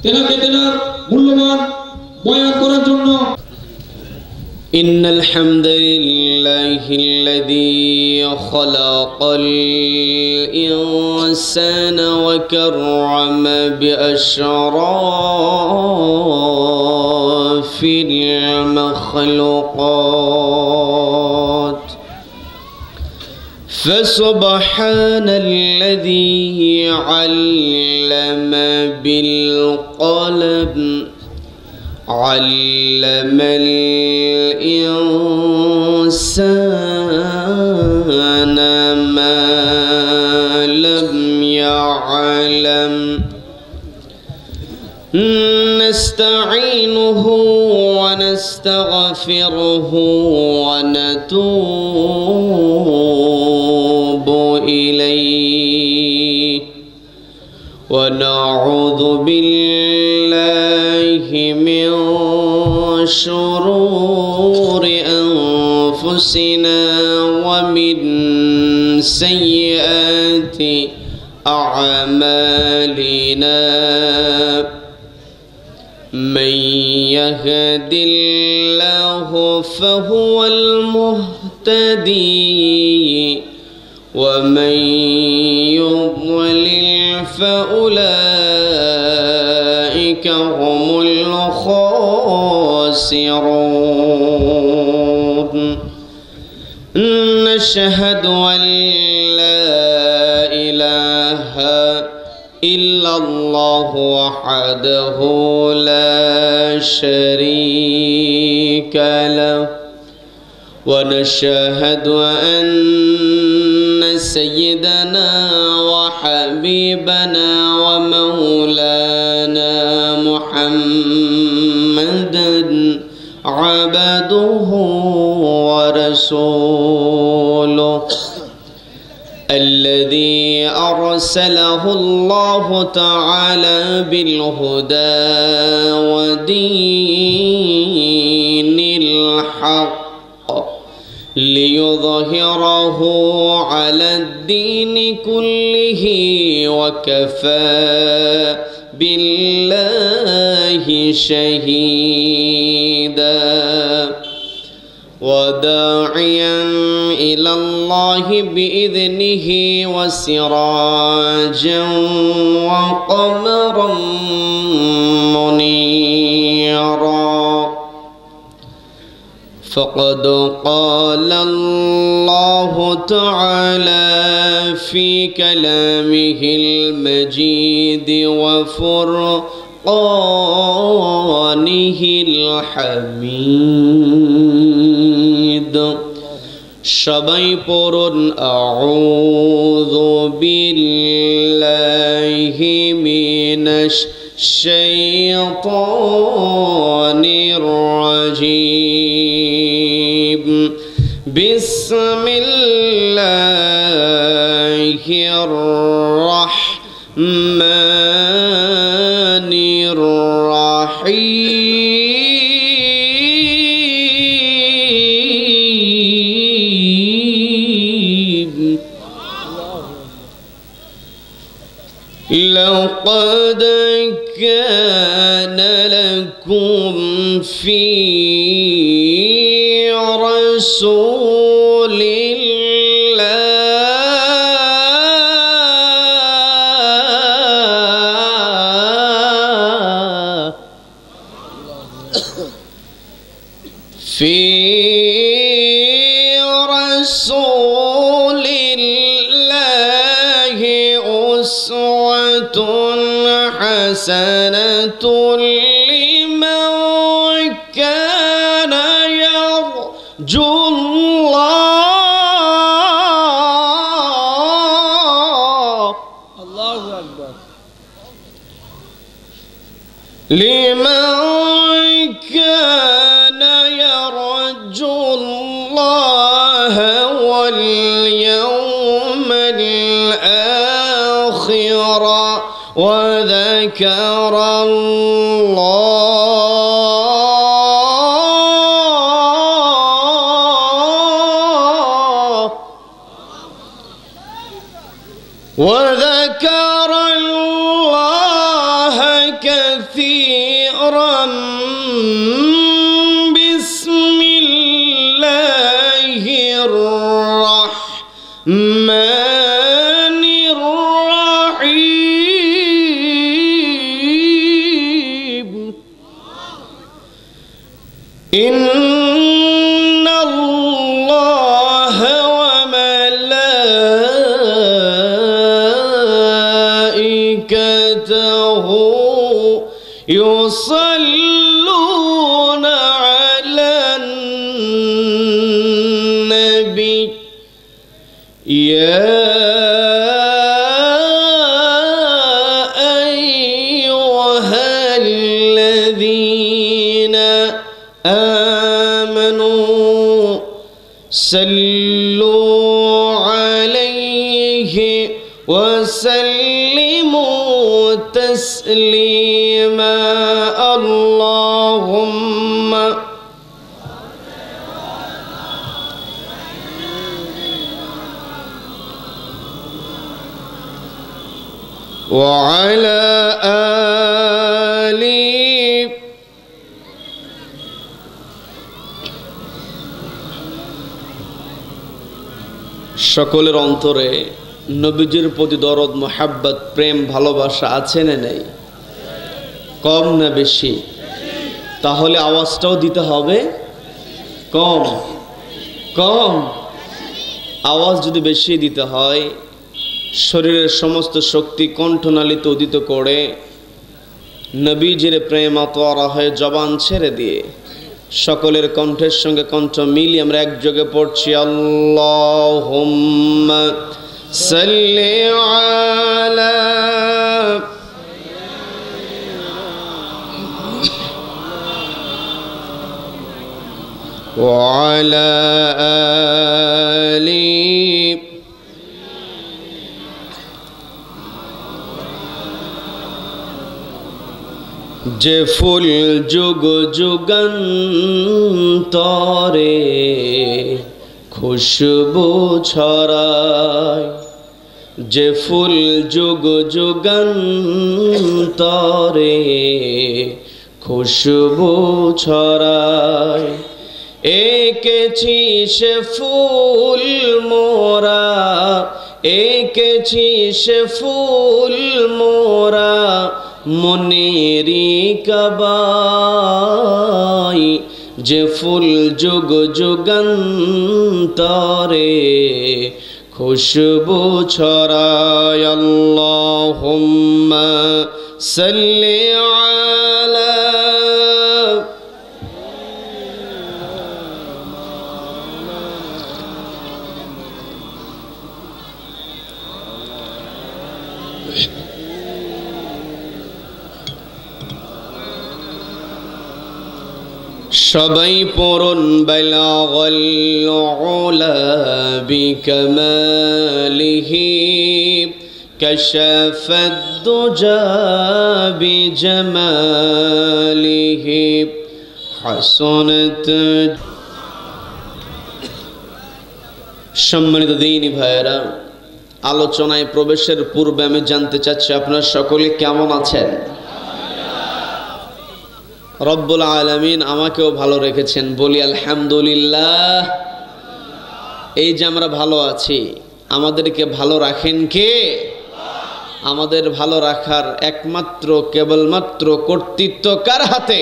তেনাকে তেনার মূল্যবান বয়ান করার জন্য। إن الحمد لله الذي خلق الإنسان وكرم بأشراف المخلوقات فسبحان الذي علم بالقلم علم الإنسان ما لم يعلم نستعينه ونستغفره ونتوب إليه ونعوذ بالله من شرور أنفسنا ومن سيئات أعمالنا من يهد الله فهو المهتدي ومن يضلل فأولئك هم الخاسرون نشهد أن لا إله إلا الله وحده لا شريك له ونشهد أن سيدنا وحبيبنا ومولانا محمدا عبده ورسوله الذي أرسله الله تعالى بالهدى ودين الحق ليظهره على الدين كله وكفى بالله شهيدا وداعيا إلى الله بإذنه وسراجا وقمرا منيرا فقد قال الله تعالى في كلامه المجيد وفرقانه الحميد সবাই পড়ুন আউযু বিল্লাহি মিনাশ শাইতানির রাজীম বিসমিল্লাহির রাহমানির রাহিম لقد كان لكم في رسول الله في رسول الله أسوة حسنة لمن كان يرجو الله الله أكبر لمن كان يرجو الله واليوم الآخر وذكر الله كثيرا بسم الله الرحمن الرحيم إن الله وملائكته يصلون على النبي يا أيها الذين آمنوا صلوا عليه وسلموا تسليما اللهم وعلى آله সকলের অন্তরে নবীজির প্রতি দরদ মোহাব্বত প্রেম ভালোবাসা আছে না নেই? কম না বেশি? তাহলে আওয়াজটাও দিতে হবে কম কম। আওয়াজ যদি বেশি দিতে হয়, শরীরের সমস্ত শক্তি কণ্ঠনালীতে উদিত করে নবীজির প্রেম আতোয়ারা হয়ে জবান ছেড়ে দিয়ে সকলের কণ্ঠের সঙ্গে কণ্ঠ মিলিয়ে আমরা একযোগে পড়ছি আল্লাহুম্মা সাল্লি আলা ওয়া আলা আলি যে ফুল যুগ যুগান্তরে খুশবু ছড়ায়, যে ফুল যুগ যুগান্তরে খুশবু ছড়ায়, এঁকেছি সে ফুল মোরা, এঁকেছি সে ফুল মোরা মনেরি কাবাই, যে ফুল যুগ যুগান্তরে খুশবু ছড়ায়। আল্লাহুম্মা সাল্লি আলা সবাই পড়ুন বালাগাল উলা বিকামালিহি কাশাফাদ দুজা বিজামালিহি হাসানাত। সম্মানিত দ্বীনী ভাইয়েরা, আলোচনায় প্রবেশের পূর্বে আমি জানতে চাচ্ছি আপনারা সকলে কেমন আছেন? রব্বুল আলামিন আমাকেও ভালো রেখেছেন, বলি আলহামদুলিল্লাহ। এই যে আমরা ভালো আছি, আমাদেরকে ভালো রাখেন কে? আমাদের ভালো রাখার একমাত্র কেবলমাত্র কর্তৃত্ব কার হাতে?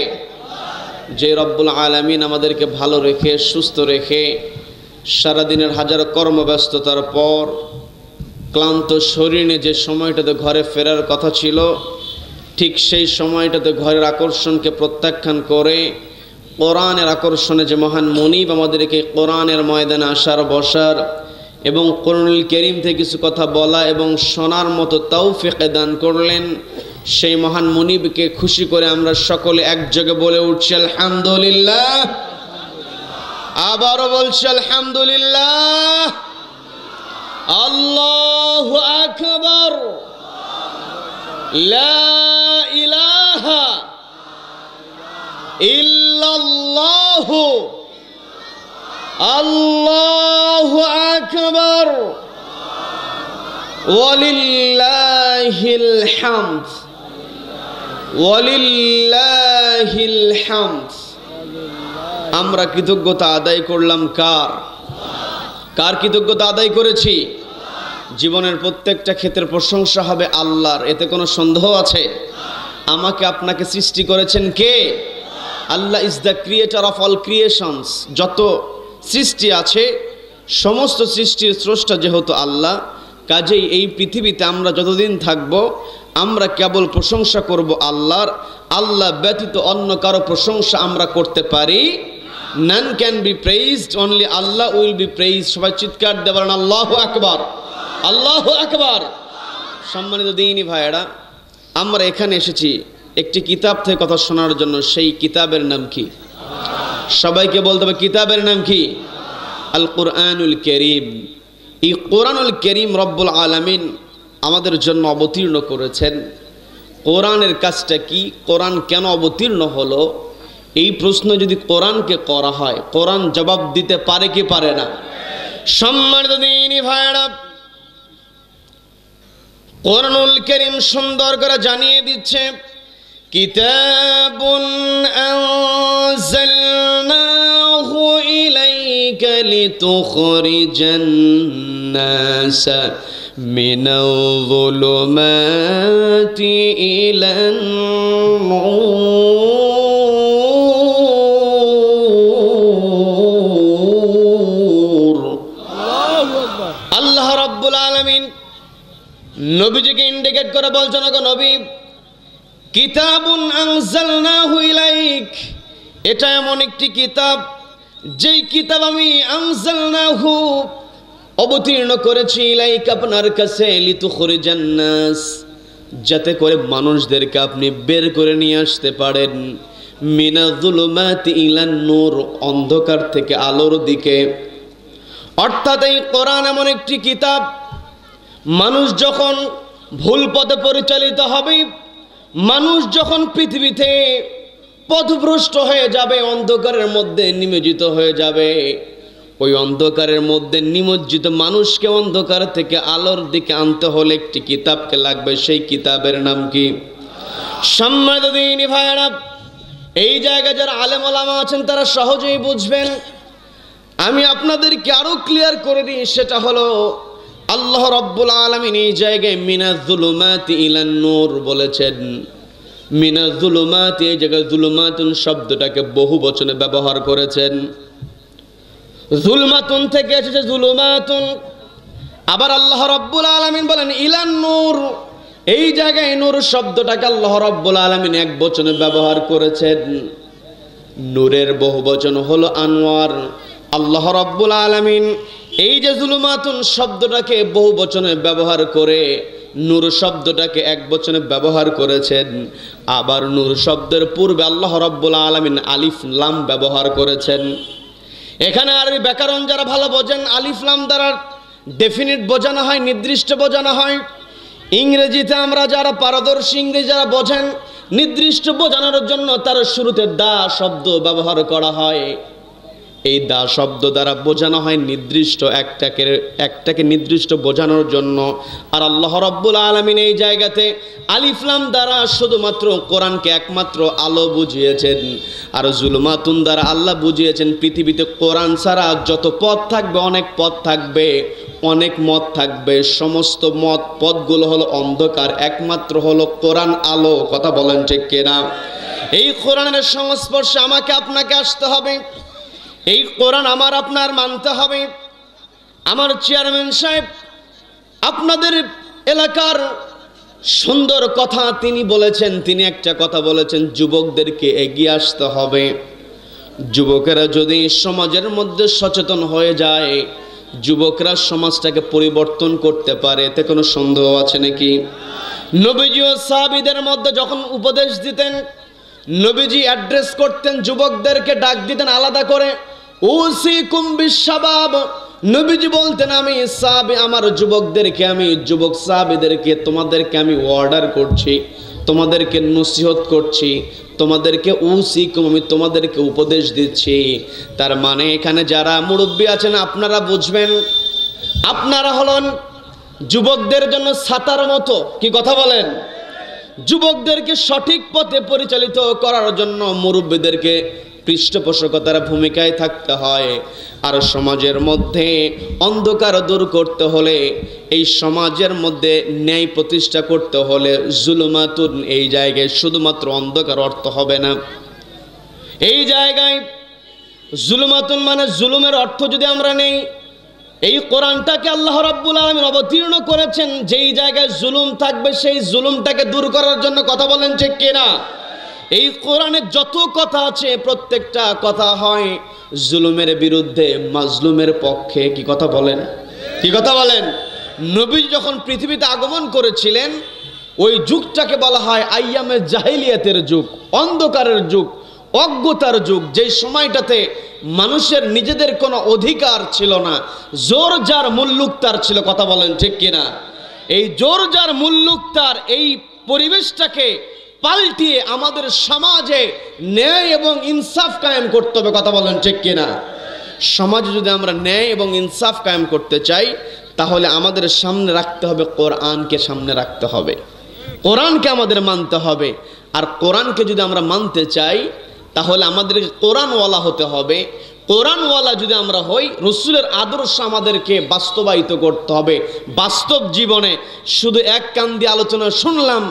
যে রব্বুল আলামিন আমাদেরকে ভালো রেখে সুস্থ রেখে সারাদিনের হাজার কর্মব্যস্ততার পর ক্লান্ত শরীর নিয়ে যে সময়টাতে ঘরে ফেরার কথা ছিল, ঠিক সেই সময়টাতে ঘরের আকর্ষণকে প্রত্যাখ্যান করে কোরআনের আকর্ষণে যে মহান মুনিব আমাদেরকে কোরআনের ময়দানে আসার বসার এবং কোরআনুল কারীম থেকে কিছু কথা বলা এবং শোনার মতো তৌফিক দান করলেন, সেই মহান মুনিবকে খুশি করে আমরা সকলে একযোগে বলে উঠছি আলহামদুলিল্লাহ। আবারও বলছি আলহামদুলিল্লাহ। আল্লাহু আকবার। লা ইলাহা ইল্লাল্লাহু আল্লাহু আকবার ওয়ালিল্লাহিল হামদ। ওয়ালিল্লাহিল হামদ। আমরা কৃতজ্ঞতা আদায় করলাম কার? কার কৃতজ্ঞতা আদায় করেছি? জীবনের প্রত্যেকটা ক্ষেত্রের প্রশংসা হবে আল্লাহর, এতে কোনো সন্দেহ আছে? আমাকে আপনাকে সৃষ্টি করেছেন কে? Allah is the creator of all creations. যত সৃষ্টি আছে সমস্ত সৃষ্টির স্রষ্টা যেহেতু আল্লাহ, কাজেই এই পৃথিবীতে আমরা যতদিন থাকব আমরা কেবল প্রশংসা করব আল্লাহর। আল্লাহ ব্যতীত অন্য কারো প্রশংসা আমরা করতে পারি? none can be praised, only Allah will be praised। সবাই চিৎকার দিয়ে বলেন আল্লাহু আকবার, আল্লাহু আকবার। সম্মানিত দ্বীনি ভাইয়েরা, আমরা এখানে এসেছি একটি কিতাব থেকে কথা শোনার জন্য। সেই কিতাবের নাম কি? সবাইকে বলতে হবে কিতাবের নাম কি? আল কুরআনুল কারীম। এই কোরআনুল কারীম রব্বুল আলামিন আমাদের জন্য অবতীর্ণ করেছেন। কোরআনের কাজটা কি? কোরআন কেন অবতীর্ণ হলো? এই প্রশ্ন যদি কোরআনকে করা হয়, কোরআন জবাব দিতে পারে কি পারে না? সম্মানিত দ্বীনি ভাইয়েরা, কোরআনুল কারীম সুন্দর করে জানিয়ে দিচ্ছে, কিতাবুন আনজালনাহু ইলাইকা লিতুখরিজান নাসা মিনাল যুলুমাতি ইলান নূর। আল্লাহ রাব্বুল আলামিন নবীজিকে ইন্ডিকেট করে বলছেন, গো নবী, কিতাবুন আনজালনাহু ইলাইক, এটা এমন একটি কিতাব যেই কিতাব আমি আনজালনাহু অবতীর্ণ করেছি ইলাইক আপনার কাছে, লিতুখরিজান নাস, যাতে করে মানুষদেরকে আপনি বের করে নিয়ে আসতে পারেন, মিনাজ যুলুমাতি ইলান নূর, অন্ধকার থেকে আলোর দিকে। অর্থাৎ এই কোরআন এমন একটি কিতাব, মানুষ যখন ভুল পথে পরিচালিত হবে, মানুষ যখন পৃথিবীতে পথভ্রষ্ট হয়ে যাবে, অন্ধকারের মধ্যে নিমজ্জিত হয়ে যাবে, ওই অন্ধকারের মধ্যে নিমজ্জিত মানুষকে অন্ধকার থেকে আলোর দিকে আনতে হলে একটি কিতাবকে লাগবে। সেই কিতাবের নাম কি? সম্মানিত দ্বীনি ভাইয়েরা, এই জায়গায় যারা আলেম ওলামা আছেন তারা সহজেই বুঝবেন। আমি আপনাদেরকে আরো ক্লিয়ার করে দিই, সেটা হলো আল্লাহ রাব্বুল আলামিন এই জায়গায় মিনাজ যুলুমাতি ইলান নূর বলেছেন। মিনাজ যুলুমাতি, এই জায়গায় যুলুমাতুন শব্দটাকে বহু বচনে ব্যবহার করেছেন। যুলমাতুন থেকে এসেছে যুলুমাতুন। আবার আল্লাহ রাব্বুল আলামিন বলেন ইলান নূর, এই জায়গায় নূর শব্দটাকে আল্লাহ রাব্বুল আলামিন এক বচনে ব্যবহার করেছেন। নূরের বহু বচন হলো আনওয়ার। আল্লাহ রাব্বুল আলামিন এই যে যুলুমাতুন শব্দটাকে বহু বচনে ব্যবহার করে নূর শব্দটাকে এক বচনে ব্যবহার করেছেন। আবার নূর শব্দের পূর্বে আল্লাহ রাব্বুল আলামিন আলিফ লাম ব্যবহার করেছেন। এখানে আরবি ব্যাকরণ যারা ভালো বোঝেন, আলিফ লাম দ্বারা ডেফিনিট বোঝানো হয়, নির্দিষ্ট বোঝানো হয়। ইংরেজিতে আমরা যারা পারদর্শী, ইংরেজি যারা বোঝেন, নির্দিষ্ট বোঝানোর জন্য তার শুরুতে দা শব্দ ব্যবহার করা হয়। এই দা শব্দ দ্বারা বোঝানো হয় নির্দিষ্ট একটাকে নির্দিষ্ট বোঝানোর জন্য। আর আল্লাহ রাব্বুল আলামিন এই জায়গাতে আলিফ লাম দ্বারা শুধুমাত্র কোরআনকে একমাত্র আলো বুঝিয়েছেন। আর যুলুমাতুন দ্বারা আল্লাহ বুঝিয়েছেন পৃথিবীতে কোরআন ছাড়া যত পথ থাকবে, অনেক পথ থাকবে, অনেক মত থাকবে, সমস্ত মত পথগুলো হলো অন্ধকার, একমাত্র হলো কোরআন আলো। কথা বলেন ঠিক কিনা? এই কোরআনের সংস্পর্শে আমাকে আপনাকে আসতে হবে। এই কোরআন আমার আপনার মানতে হবে। আমার চেয়ারম্যান সাহেব আপনাদের এলাকার সুন্দর কথা তিনি বলেছেন। তিনি একটা কথা বলেছেন, যুবকদেরকে এগিয়ে আসতে হবে। যুবকেরা যদি সমাজের মধ্যে সচেতন হয়ে যায়, যুবকরা সমাজটাকে পরিবর্তন করতে পারে, এতে কোনো সন্দেহ আছে নাকি? নবীজি ও সাহাবীদের মধ্যে যখন উপদেশ দিতেন, নবীজি অ্যাড্রেস করতেন, যুবকদেরকে ডাক দিতেন আলাদা করে, উসিকুম বিশাবাব। নবীজি বলতেন, আমি সাহাবী, আমার যুবকদেরকে, আমি যুবক সাহাবীদেরকে, তোমাদেরকে আমি অর্ডার করছি, তোমাদেরকে নসিহত করছি, তোমাদেরকে উসিকুম, আমি তোমাদেরকে উপদেশ দিচ্ছি। তার মানে এখানে যারা মুরব্বী আছেন আপনারা বুঝবেন, আপনারা হলেন যুবকদের জন্য ছাতার মতো। কি কথা বলেন? যুবকদেরকে সঠিক পথে পরিচালিত করার জন্য মুরব্বীদেরকে পৃষ্ঠপোষকতার ভূমিকায় থাকতে হয়। আর সমাজের মধ্যে অন্ধকার দূর করতে হলে, এই সমাজের মধ্যে ন্যায় প্রতিষ্ঠা করতে হলে জুলুমাতুন, এই জায়গায় শুধুমাত্র অন্ধকার অর্থ হবে না। এই জায়গায় জুলুমাতুন মানে জুলুমের অর্থ যদি আমরা নেই, এই কোরআনটাকে আল্লাহ রাব্বুল আলামিন অবতীর্ণ করেছেন যেই জায়গায় জুলুম থাকবে সেই জুলুমটাকে দূর করার জন্য। কথা বলেন ঠিক কিনা? এই কোরআনে যত কথা আছে প্রত্যেকটা কথা হয় জুলুমের বিরুদ্ধে, মাজলুমের পক্ষে। কি কথা বলেন? কি কথা বলেন? নবী যখন পৃথিবীতে আগমন করেছিলেন ওই যুগটাকে বলা হয় আইয়ামে জাহিলিয়াতের যুগ, অন্ধকারের যুগ, অজ্ঞতার যুগ। যেই সময়টাতে মানুষের নিজেদের কোনো অধিকার ছিল না, জোর যার মুল্লুক তার ছিল। কথা বলেন ঠিক কিনা? এই জোর যার মুল্লুক তার এই পরিবেশটাকে পাল্টিয়ে আমাদের সমাজে ন্যায় এবং ইনসাফ কায়েম করতে হবে। কথা বলেন ঠিক কিনা? সমাজে যদি আমরা ন্যায় এবং ইনসাফ কায়েম করতে চাই তাহলে আমাদের সামনে রাখতে হবে কোরআনকে, সামনে রাখতে হবে কোরআনকে, আমাদের মানতে হবে। আর কোরআনকে যদি আমরা মানতে চাই তাহলে আমাদেরকে কোরআনওয়ালা হতে হবে। কোরআনওয়ালা যদি আমরা হই, রসুলের আদর্শ আমাদেরকে বাস্তবায়িত করতে হবে বাস্তব জীবনে। শুধু এক কান দিয়ে আলোচনা শুনলাম,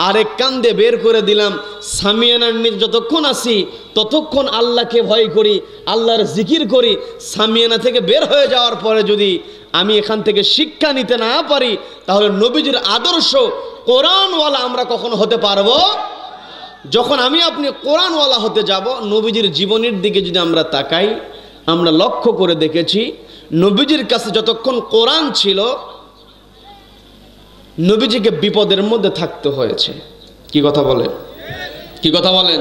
আরেক কান দিয়ে বের করে দিলাম। সামিয়ানার নিচে যতক্ষণ আসি ততক্ষণ আল্লাহকে ভয় করি, আল্লাহর জিকির করি। সামিয়ানা থেকে বের হয়ে যাওয়ার পরে যদি আমি এখান থেকে শিক্ষা নিতে না পারি তাহলে নবীজির আদর্শ কোরআনওয়ালা আমরা কখনো হতে পারবো? যখন আমি আপনি কোরআনওয়ালা হতে যাব, নবীজির জীবনের দিকে যদি আমরা তাকাই, আমরা লক্ষ্য করে দেখেছি নবীজির কাছে যতক্ষণ কোরআন ছিল নবীজিকে বিপদের মধ্যে থাকতে হয়েছে। কি কথা বলেন? কি কথা বলেন?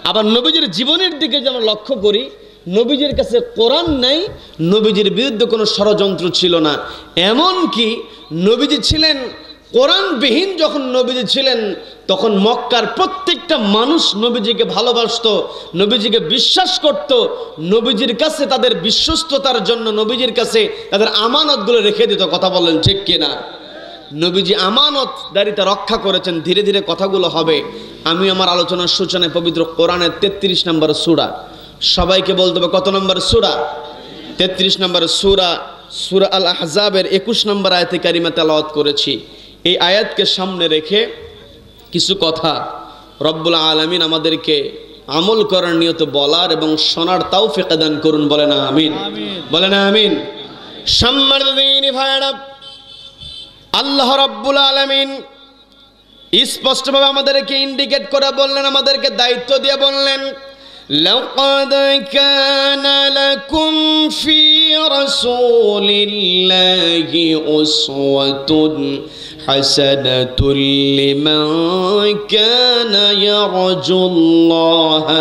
আবার নবীজির জীবনের দিকে যে আমরা লক্ষ্য করি, নবীজির কাছে কোরআন নাই, নবীজির বিরুদ্ধে কোনো ষড়যন্ত্র ছিল না। এমন কি নবীজি ছিলেন কোরআনবিহীন, যখন নবীজি ছিলেন তখন মক্কার প্রত্যেকটা মানুষ নবীজিকে ভালোবাসতো, নবীজিকে বিশ্বাস করত। নবীজির কাছে তাদের বিশ্বস্ততার জন্য নবীজির কাছে তাদের আমানতগুলো রেখে দিত। কথা বলেন ঠিক কিনা? নবীজি আমানতদারিতা রক্ষা করেছেন। ধীরে ধীরে কথাগুলো হবে। আমি আমার আলোচনার সূচনায় পবিত্র কোরআনের 33 নম্বর সূরা, সবাইকে বলতে হবে কত নম্বর সূরা? 33 নম্বর সূরা, সূরা আল আহজাবের 21 নম্বর আয়াতে কারিমা তেলাওয়াত করেছি। এই আয়াতকে সামনে রেখে কিছু কথা রব্বুল আলামিন আমাদেরকে আমল করার নিয়ত বলার এবং শোনার তৌফিক দান করুন। বলেন আমিন, বলেন আমিন। সম্মানিত দিনী ভাইরা, আল্লাহ রাব্বুল আলামিন স্পষ্টভাবে আমাদেরকে ইন্ডিকেট করে বললেন, আমাদেরকে দায়িত্ব দিয়ে বললেন, লাকাদ কানা লাকুম ফি রাসূলিল্লাহি উসওয়াতুন হাসানাতুল লিমান কানা ইয়ারজুল্লাহা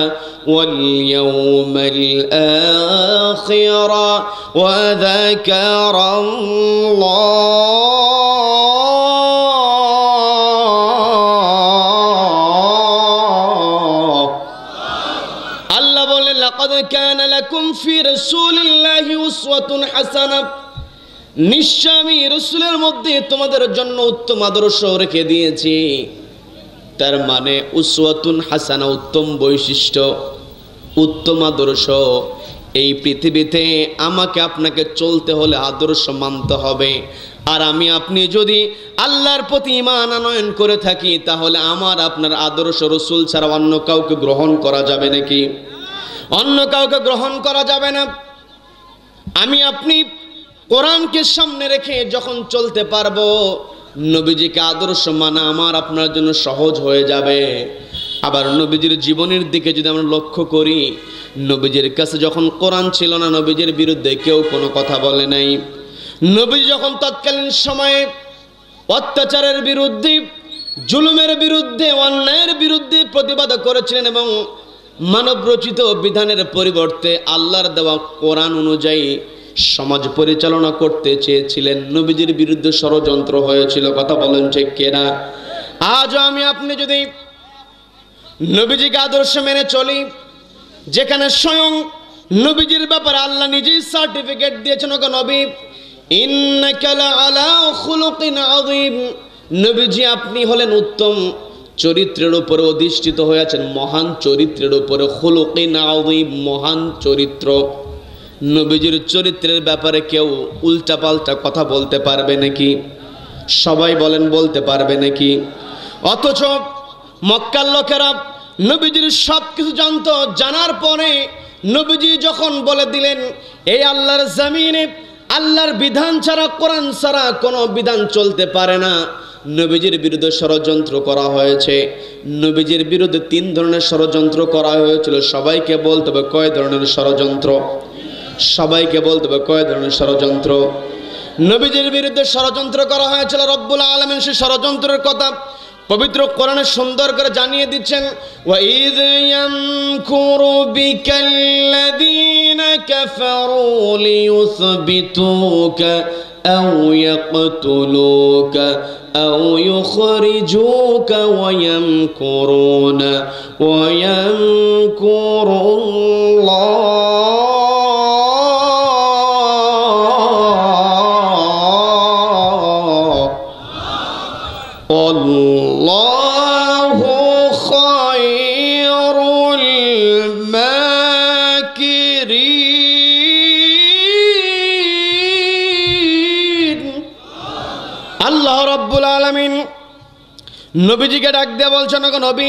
ওয়াল ইয়াওমাল আখিরা ওয়া যাকারাল্লাহ নিশ্চয় আমি রাসূলের মধ্যে তোমাদের জন্য উত্তম আদর্শ রেখে দিয়েছি। তার মানে উসওয়াতুন হাসানা, উত্তম বৈশিষ্ট্য, উত্তম আদর্শ। এই পৃথিবীতে আমাকে আপনাকে চলতে হলে আদর্শ মানতে হবে। আর আমি আপনি যদি আল্লাহর প্রতি ঈমান আনয়ন করে থাকি তাহলে আমার আপনার আদর্শ রাসূল ছাড়া অন্য কাউকে গ্রহণ করা যাবে নাকি? অন্য কাউকে গ্রহণ করা যাবে না। আমি আপনি কোরআনকে সামনে রেখে যখন চলতে পারবো, নবীজিকে আদর্শ মানা আমার আপনার জন্য সহজ হয়ে যাবে। আবার নবীজির জীবনের দিকে যদি আমরা লক্ষ্য করি, নবীজির কাছে যখন কোরআন ছিল না নবীজির বিরুদ্ধে কেউ কোনো কথা বলে নাই। নবীজি যখন তৎকালীন সময়ে অত্যাচারের বিরুদ্ধে, জুলুমের বিরুদ্ধে, অন্যায়ের বিরুদ্ধে প্রতিবাদ করেছিলেন এবং মানব রচিত বিধানের পরিবর্তে আল্লাহর দেওয়া কোরআন অনুযায়ী সমাজ পরিচালনা করতে চেয়েছিলেন, নবীজির বিরুদ্ধে ষড়যন্ত্র হয়েছিল। কথা বলেন ঠিক কিনা? আজও আমি আপনি যদি নবীজিকে আদর্শ মেনে চলি, যেখানে স্বয়ং নবীজির ব্যাপারে আল্লাহ নিজেই সার্টিফিকেট দিয়েছেন, ওগো নবী ইন্নাকা লাআলা খুলুকিন আযীম, নবীজি আপনি হলেন উত্তম চরিত্রের উপরে অধিষ্ঠিত হয়েছেন, মহান চরিত্রের উপরে, খুলুকিন আযীম, মহান চরিত্র। নবীজির চরিত্রের ব্যাপারে কেউ উল্টাপাল্টা কথা বলতে পারবে নাকি? সবাই বলেন, বলতে পারবে নাকি? অথচ মক্কার লোকেরা নবীজির সব কিছু জানতো। জানার পরে নবীজি যখন বলে দিলেন এই আল্লাহর জমিনে আল্লাহর বিধান ছাড়া, কোরআন ছাড়া কোনো বিধান চলতে পারে না, নবীজির বিরুদ্ধে ষড়যন্ত্র করা হয়েছে। নবীজির বিরুদ্ধে 3 ধরনের ষড়যন্ত্র করা হয়েছিল। সবাইকে বলতে হবে কয় ধরনের ষড়যন্ত্র? সবাইকে বলতে হবে কয় ধরনের ষড়যন্ত্র? নবীজির বিরুদ্ধে ষড়যন্ত্র করা হয়েছিল। রব্বুল আলামিন সেই ষড়যন্ত্রের কথা পবিত্র কোরআনে সুন্দর করে জানিয়ে দিচ্ছেন, ওয়াইদ ইয়ামকুরু বিকাল্লাযীনা কাফারু লিয়ুসবিতুকা আও ইয়াকতুলুকা আও ইউখরিজুকা ওয়া ইয়ামকুরুনা ওয়া ইয়ামকুরুল্লাহ আল্লাহু খায়রুল মাকিরিন। আল্লাহ রাব্বুল আলামিন নবীজিকে ডাক দিয়ে বলছেন, ওগো নবী,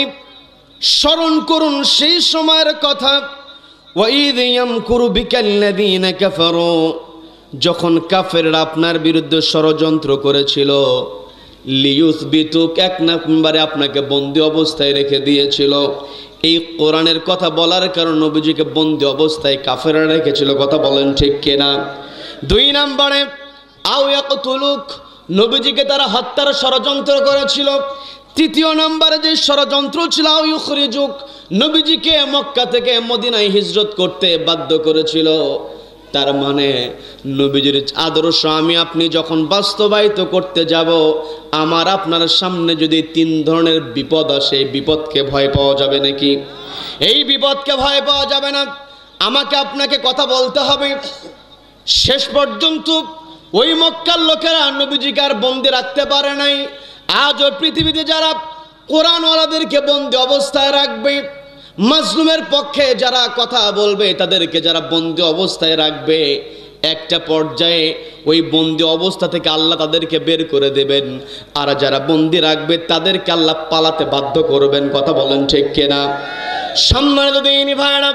স্মরণ করুন সেই সময়ের কথা, ওয়াইদ ইয়ামকুরু বিকাল্লাযীনা কাফারু, যখন কাফেররা আপনার বিরুদ্ধে ষড়যন্ত্র করেছিল, লিয়ুসবিতুক, 1 নম্বরে আপনাকে বন্দি অবস্থায় রেখে দিয়েছিল। এই কোরআনের কথা বলার কারণে নবীজিকে বন্দি অবস্থায় কাফেররা রেখেছিল, কথা বলেন ঠিক কিনা? 2 নম্বরে আও ইয়াকতুলুক, নবীজিকে তারা হত্যার ষড়যন্ত্র করেছিল। 3 নম্বরে যে ষড়যন্ত্র ছিল আও ইউখরিজুক, নবীজিকে মক্কা থেকে মদিনায় হিজরত করতে বাধ্য করেছিল। তার মানে নবীজির আদর্শ আমি আপনি যখন বাস্তবায়িত করতে যাব, আমার আপনার সামনে যদি 3 ধরনের বিপদ আসে, বিপদকে ভয় পাওয়া যাবে নাকি? এই বিপদকে ভয় পাওয়া যাবে না। আমাকে আপনাকে কথা বলতে হবে। শেষ পর্যন্ত ওই মক্কার লোকেরা নবীজিকে আর বন্দি রাখতে পারে নাই। আজও পৃথিবীতে যারা কোরআনওয়ালাদেরকে বন্দি অবস্থায় রাখবে, মাজলুমের পক্ষে যারা কথা বলবে, তাদেরকে যারা বন্দি অবস্থায় রাখবে, একটা পর্যায়ে ওই বন্দি অবস্থা থেকে আল্লাহ তাদেরকে বের করে দেবেন। আর যারা বন্দি রাখবে তাদেরকে আল্লাহ পালাতে বাধ্য করবেন, কথা বলেন ঠিক কিনা? সম্মানিত দিনী ভাইরা,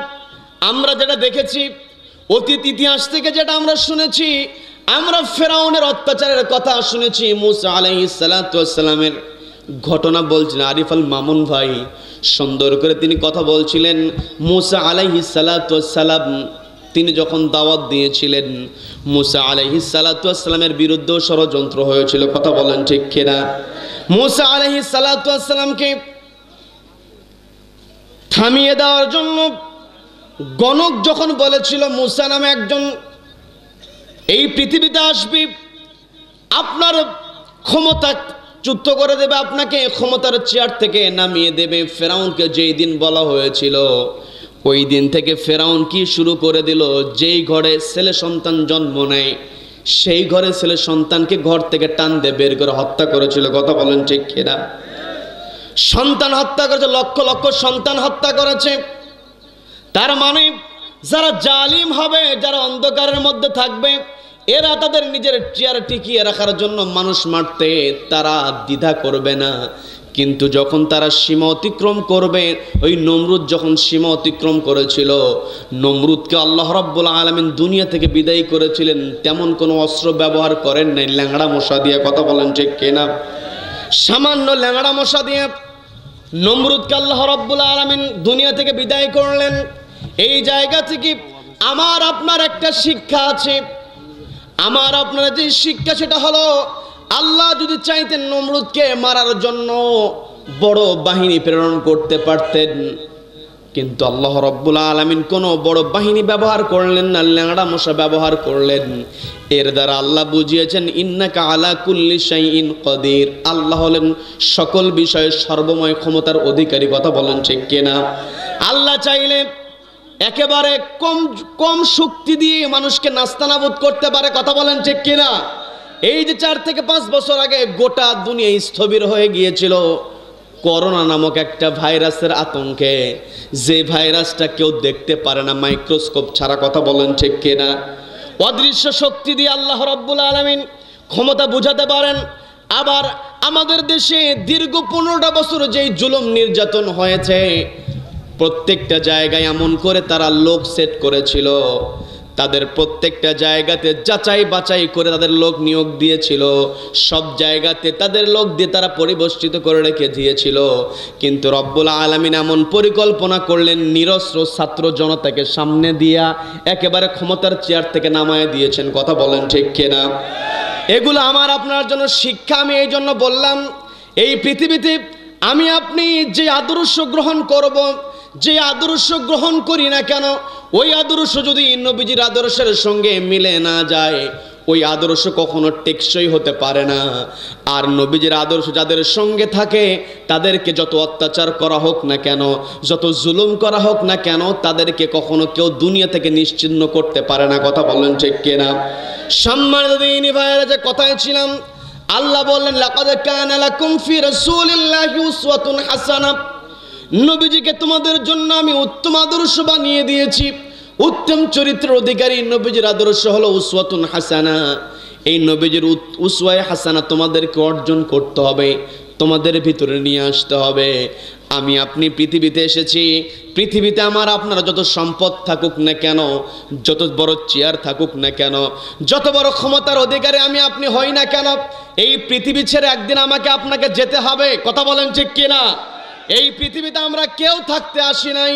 আমরা যেটা দেখেছি অতীত ইতিহাস থেকে, যেটা আমরা শুনেছি, আমরা ফেরাউনের অত্যাচারের কথা শুনেছি। মুসা আলাইহিস সালাতু ওয়াস সালামের ঘটনা বলছিলেন আরিফ আল মামুন ভাই, সুন্দর করে তিনি কথা বলছিলেন। মুসা আলাইহিস সালাতু ওয়াস সালাম তিনি যখন দাওয়াত দিয়েছিলেন, মুসা আলাইহিস সালাতু ওয়াস সালামের বিরুদ্ধে ষড়যন্ত্র হয়েছিল, কথা বলেন ঠিক কিনা? মুসা আলাইহিস সালাতু ওয়াস সালামকে থামিয়ে দেওয়ার জন্য গণক যখন বলেছিল, মুসা নামে একজন এই পৃথিবীতে আসবে, আপনার ক্ষমতা চ্যুত করে দেবে, আপনাকে ক্ষমতার চেয়ার থেকে নামিয়ে দেবে। ফেরাউনকে যেই দিন বলা হয়েছিল, ওই দিন থেকে ফেরাউন কি শুরু করে দিল? যেই ঘরে ছেলে সন্তান জন্ম নেয়, সেই ঘরে ছেলে সন্তানকে ঘর থেকে টান দিয়ে বের করে হত্যা করেছিল, কথা বলেন ঠিক কিনা? সন্তান হত্যা করেছে, লক্ষ লক্ষ সন্তান হত্যা করেছে। তার মানে যারা জালিম হবে, যারা অন্ধকারের মধ্যে থাকবে, এরা তাদের নিজের চেয়ার টিকিয়ে রাখার জন্য মানুষ মারতে তারা দ্বিধা করবে না। কিন্তু যখন তারা সীমা অতিক্রম করবে, ওই নমরুদ যখন সীমা অতিক্রম করেছিল, নমরুদকে আল্লাহ রাব্বুল আলামিন দুনিয়া থেকে বিদায় করেছিলেন, তেমন কোনো অস্ত্র ব্যবহার করেন নাই, ল্যাংড়া মশা দিয়ে, কথা বলেন ঠিক কিনা? সামান্য ল্যাংড়া মশা দিয়ে নমরুদকে আল্লাহ রাব্বুল আলামিন দুনিয়া থেকে বিদায় করলেন। এই জায়গা থেকে আমার আপনার একটা শিক্ষা আছে। আমার আপনার যে শিক্ষা, সেটা হলো, আল্লাহ যদি চাইতেন নমরুদকে মারার জন্য বড় বাহিনী প্রেরণ করতে পারতেন, কিন্তু আল্লাহ রাব্বুল আলামিন কোনো বড় বাহিনী ব্যবহার করলেন না, ল্যাংড়া মশা ব্যবহার করলেন। এর দ্বারা আল্লাহ বুঝিয়েছেন ইন্নাকা আলা কুল্লি শাইইন কাদির, আল্লাহ হলেন সকল বিষয়ে সর্বময় ক্ষমতার অধিকারী, কথা বলেন ঠিক কিনা? আল্লাহ চাইলে একেবারে কম শক্তি দিয়ে মানুষকে নাস্তানাবুদ করতে পারে, কথা বলেন ঠিক কিনা? এই যে 4 থেকে 5 বছর আগে গোটা দুনিয়া স্থবির হয়ে গিয়েছিল, করোনা নামক একটা ভাইরাসের আতঙ্কে, যে ভাইরাসটা কেউ দেখতে পারে না মাইক্রোস্কোপ ছাড়া, কথা বলেন ঠিক কিনা? অদৃশ্য শক্তি দিয়ে আল্লাহ রাব্বুল আলামিন ক্ষমতা বুঝাতে পারেন। আবার আমাদের দেশে দীর্ঘ 15টা বছর যেই জুলুম নির্যাতন হয়েছে, প্রত্যেকটা জায়গায় এমন করে তারা লোক সেট করেছিল, তাদের প্রত্যেকটা জায়গাতে যাচাই বাছাই করে তাদের লোক নিয়োগ দিয়েছিল, সব জায়গাতে তাদের লোক দিয়ে তারা পরিবেষ্টিত করে রেখে দিয়েছিল। কিন্তু রব্বুল আলামিন এমন পরিকল্পনা করলেন, নিরস্ত্র ছাত্র জনতাকে সামনে দিয়া একেবারে ক্ষমতার চেয়ার থেকে নামায় দিয়েছেন, কথা বলেন ঠিক কিনা? এগুলো আমার আপনার জন্য শিক্ষা। আমি এই জন্য বললাম, এই পৃথিবীতে আমি আপনি যে আদর্শ গ্রহণ করব, যে আদর্শ গ্রহণ করি না কেন, ওই আদর্শ যদি নবীজির আদর্শের সঙ্গে মিলে না যায়, ওই আদর্শ কখনো টেকসই হতে পারে না। আর নবীজির আদর্শ যাদের সঙ্গে থাকে, তাদেরকে যত অত্যাচার করা হোক না কেন, যত জুলুম করা হোক না কেন, তাদেরকে কখনো কেউ দুনিয়া থেকে নিশ্চিহ্ন করতে পারে না, কথা বলেন ঠিক কিনা? সম্মানিত দিনী ভাইয়েরা, যে কথায় ছিলাম, আল্লাহ বললেন, লাকাদ কানা লাকুম ফি রাসূলিল্লাহি উসওয়াতুন হাসানাহ, নবীজিকে তোমাদের জন্য আমি উত্তম আদর্শ বানিয়ে দিয়েছি। উত্তম চরিত্রের অধিকারী নবীজির আদর্শ হলো উসওয়াতুন হাসানা। এই নবীজির উসওয়ায়ে হাসানা তোমাদেরকে অর্জন করতে হবে, তোমাদের ভিতরে নিয়ে আসতে হবে। আমি আপনি পৃথিবীতে এসেছি, পৃথিবীতে আমার আপনারা যত সম্পদ থাকুক না কেন, যত বড় চেয়ার থাকুক না কেন, যত বড় ক্ষমতার অধিকারী আমি আপনি হই না কেন, এই পৃথিবী ছেড়ে একদিন আমাকে আপনাকে যেতে হবে, কথা বলেন ঠিক কিনা? এই পৃথিবীতে আমরা কেউ থাকতে আসি নাই,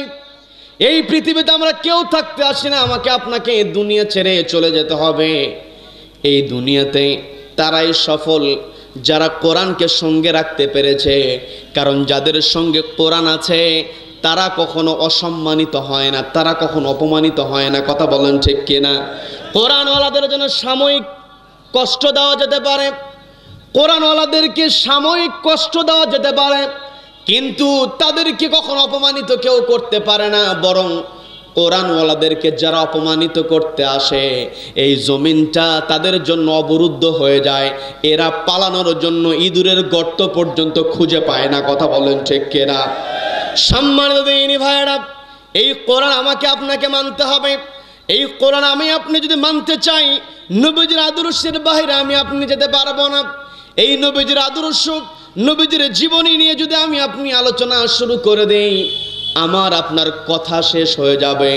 এই পৃথিবীতে আমরা কেউ থাকতে আসি না, আমাকে আপনাকে এই দুনিয়া ছেড়ে চলে যেতে হবে। এই দুনিয়াতে তারাই সফল যারা কোরআনকে সঙ্গে রাখতে পেরেছে, কারণ যাদের সঙ্গে কোরআন আছে তারা কখনো অসম্মানিত হয় না, তারা কখনো অপমানিত হয় না, কথা বলেন ঠিক কিনা? কোরআনওয়ালাদের জন্য সাময়িক কষ্ট দেওয়া যেতে পারে, কোরআনওয়ালাদেরকে সাময়িক কষ্ট দেওয়া যেতে পারে, কিন্তু তাদেরকে কখনো অপমানিত কেউ করতে পারে না। বরং কোরআনওয়ালাদেরকে যারা অপমানিত করতে আসে, এই জমিনটা তাদের জন্য অবরুদ্ধ হয়ে যায়, এরা পালানোর জন্য ইঁদুরের গর্ত পর্যন্ত খুঁজে পায় না, কথা বলেন ঠিক কিনা? সম্মানিত দিনী ভাইয়েরা, এই কোরআন আমাকে আপনাকে মানতে হবে। এই কোরআন আমি আপনি যদি মানতে চাই, নবীজির আদর্শের বাইরে আমি আপনি যেতে পারবো না। এই নবীজির আদর্শ, নবীজির জীবনী নিয়ে যদি আমি আপনি আলোচনা শুরু করে দেই, আমার আপনার কথা শেষ হয়ে যাবে,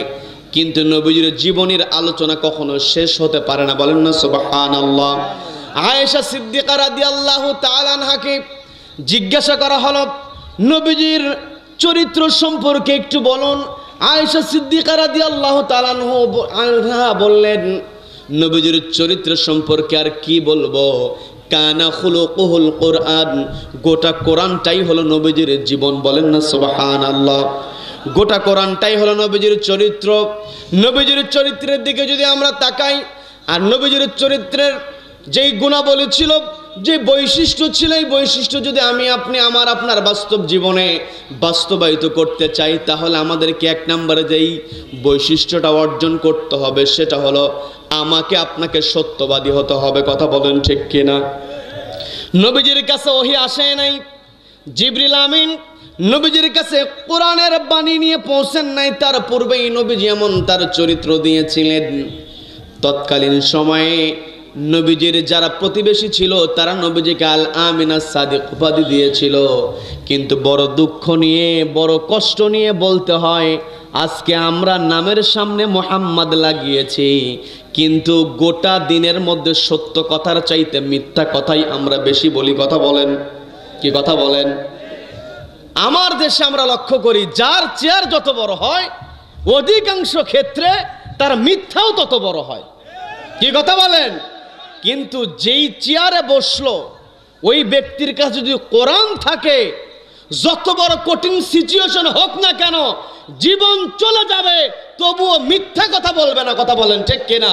কিন্তু নবীজির জীবনীর আলোচনা কখনো শেষ হতে পারে না, বলেন না সুবহানাল্লাহ। আয়েশা সিদ্দিকা রাদিয়াল্লাহু তাআলা আনহাকে জিজ্ঞাসা করা হলো, নবীজির চরিত্র সম্পর্কে একটু বলুন। আয়েশা সিদ্দিকা রাদিয়াল্লাহু তাআলা আনহা বললেন, নবীজির চরিত্র সম্পর্কে আর কি বলবো, কানা খুলুকুহুল কোরআন, গোটা কোরআনটাই হলো নবীজির জীবন, বলেন না সুবহানাল্লাহ। গোটা কোরআনটাই হলো নবীজির চরিত্র। নবীজির চরিত্রের দিকে যদি আমরা তাকাই, আর নবীজির চরিত্রের যেই গুণাবলী ছিল, যে বৈশিষ্ট্য ছিল, এই বৈশিষ্ট্য যদি আমি আপনি আমার আপনার বাস্তব জীবনে বাস্তবায়িত করতে চাই, তাহলে আমাদেরকে এক নম্বরে যেই বৈশিষ্ট্যটা অর্জন করতে হবে, সেটা হলো আমাকে আপনাকে সত্যবাদী হতে হবে, কথা বলেন ঠিক কিনা? নবীজির কাছে ওহী আসে নাই, জিবরিল আমিন নবীজির কাছে কোরআনের বাণী নিয়ে পৌঁছেন নাই, তার পূর্বেই নবীজি এমন তার চরিত্র দিয়েছিলেন। তৎকালীন সময়ে নবীজির যারা প্রতিবেশী ছিল, তারা নবীজিকে আল আমিন আস-সাদিক উপাধি দিয়েছিল। কিন্তু বড় দুঃখ নিয়ে, বড় কষ্ট নিয়ে বলতে হয়, আজকে আমরা নামের সামনে মুহাম্মদ লাগিয়েছি, কিন্তু গোটা দিনের মধ্যে সত্য কথার চাইতে মিথ্যা কথাই আমরা বেশি বলি, কথা বলেন কি? কথা বলেন। আমার দেশে আমরা লক্ষ্য করি, যার চেয়ার যত বড় হয়, অধিকাংশ ক্ষেত্রে তার মিথ্যাও তত বড় হয়, কি কথা বলেন? কিন্তু যেই চেয়ারে বসলো, ওই ব্যক্তির কাছে যদি কোরআন থাকে, যত বড় কঠিন সিচুয়েশন হোক না কেন, জীবন চলে যাবে, তবুও মিথ্যা কথা বলবে না, কথা বলেন ঠিক কিনা?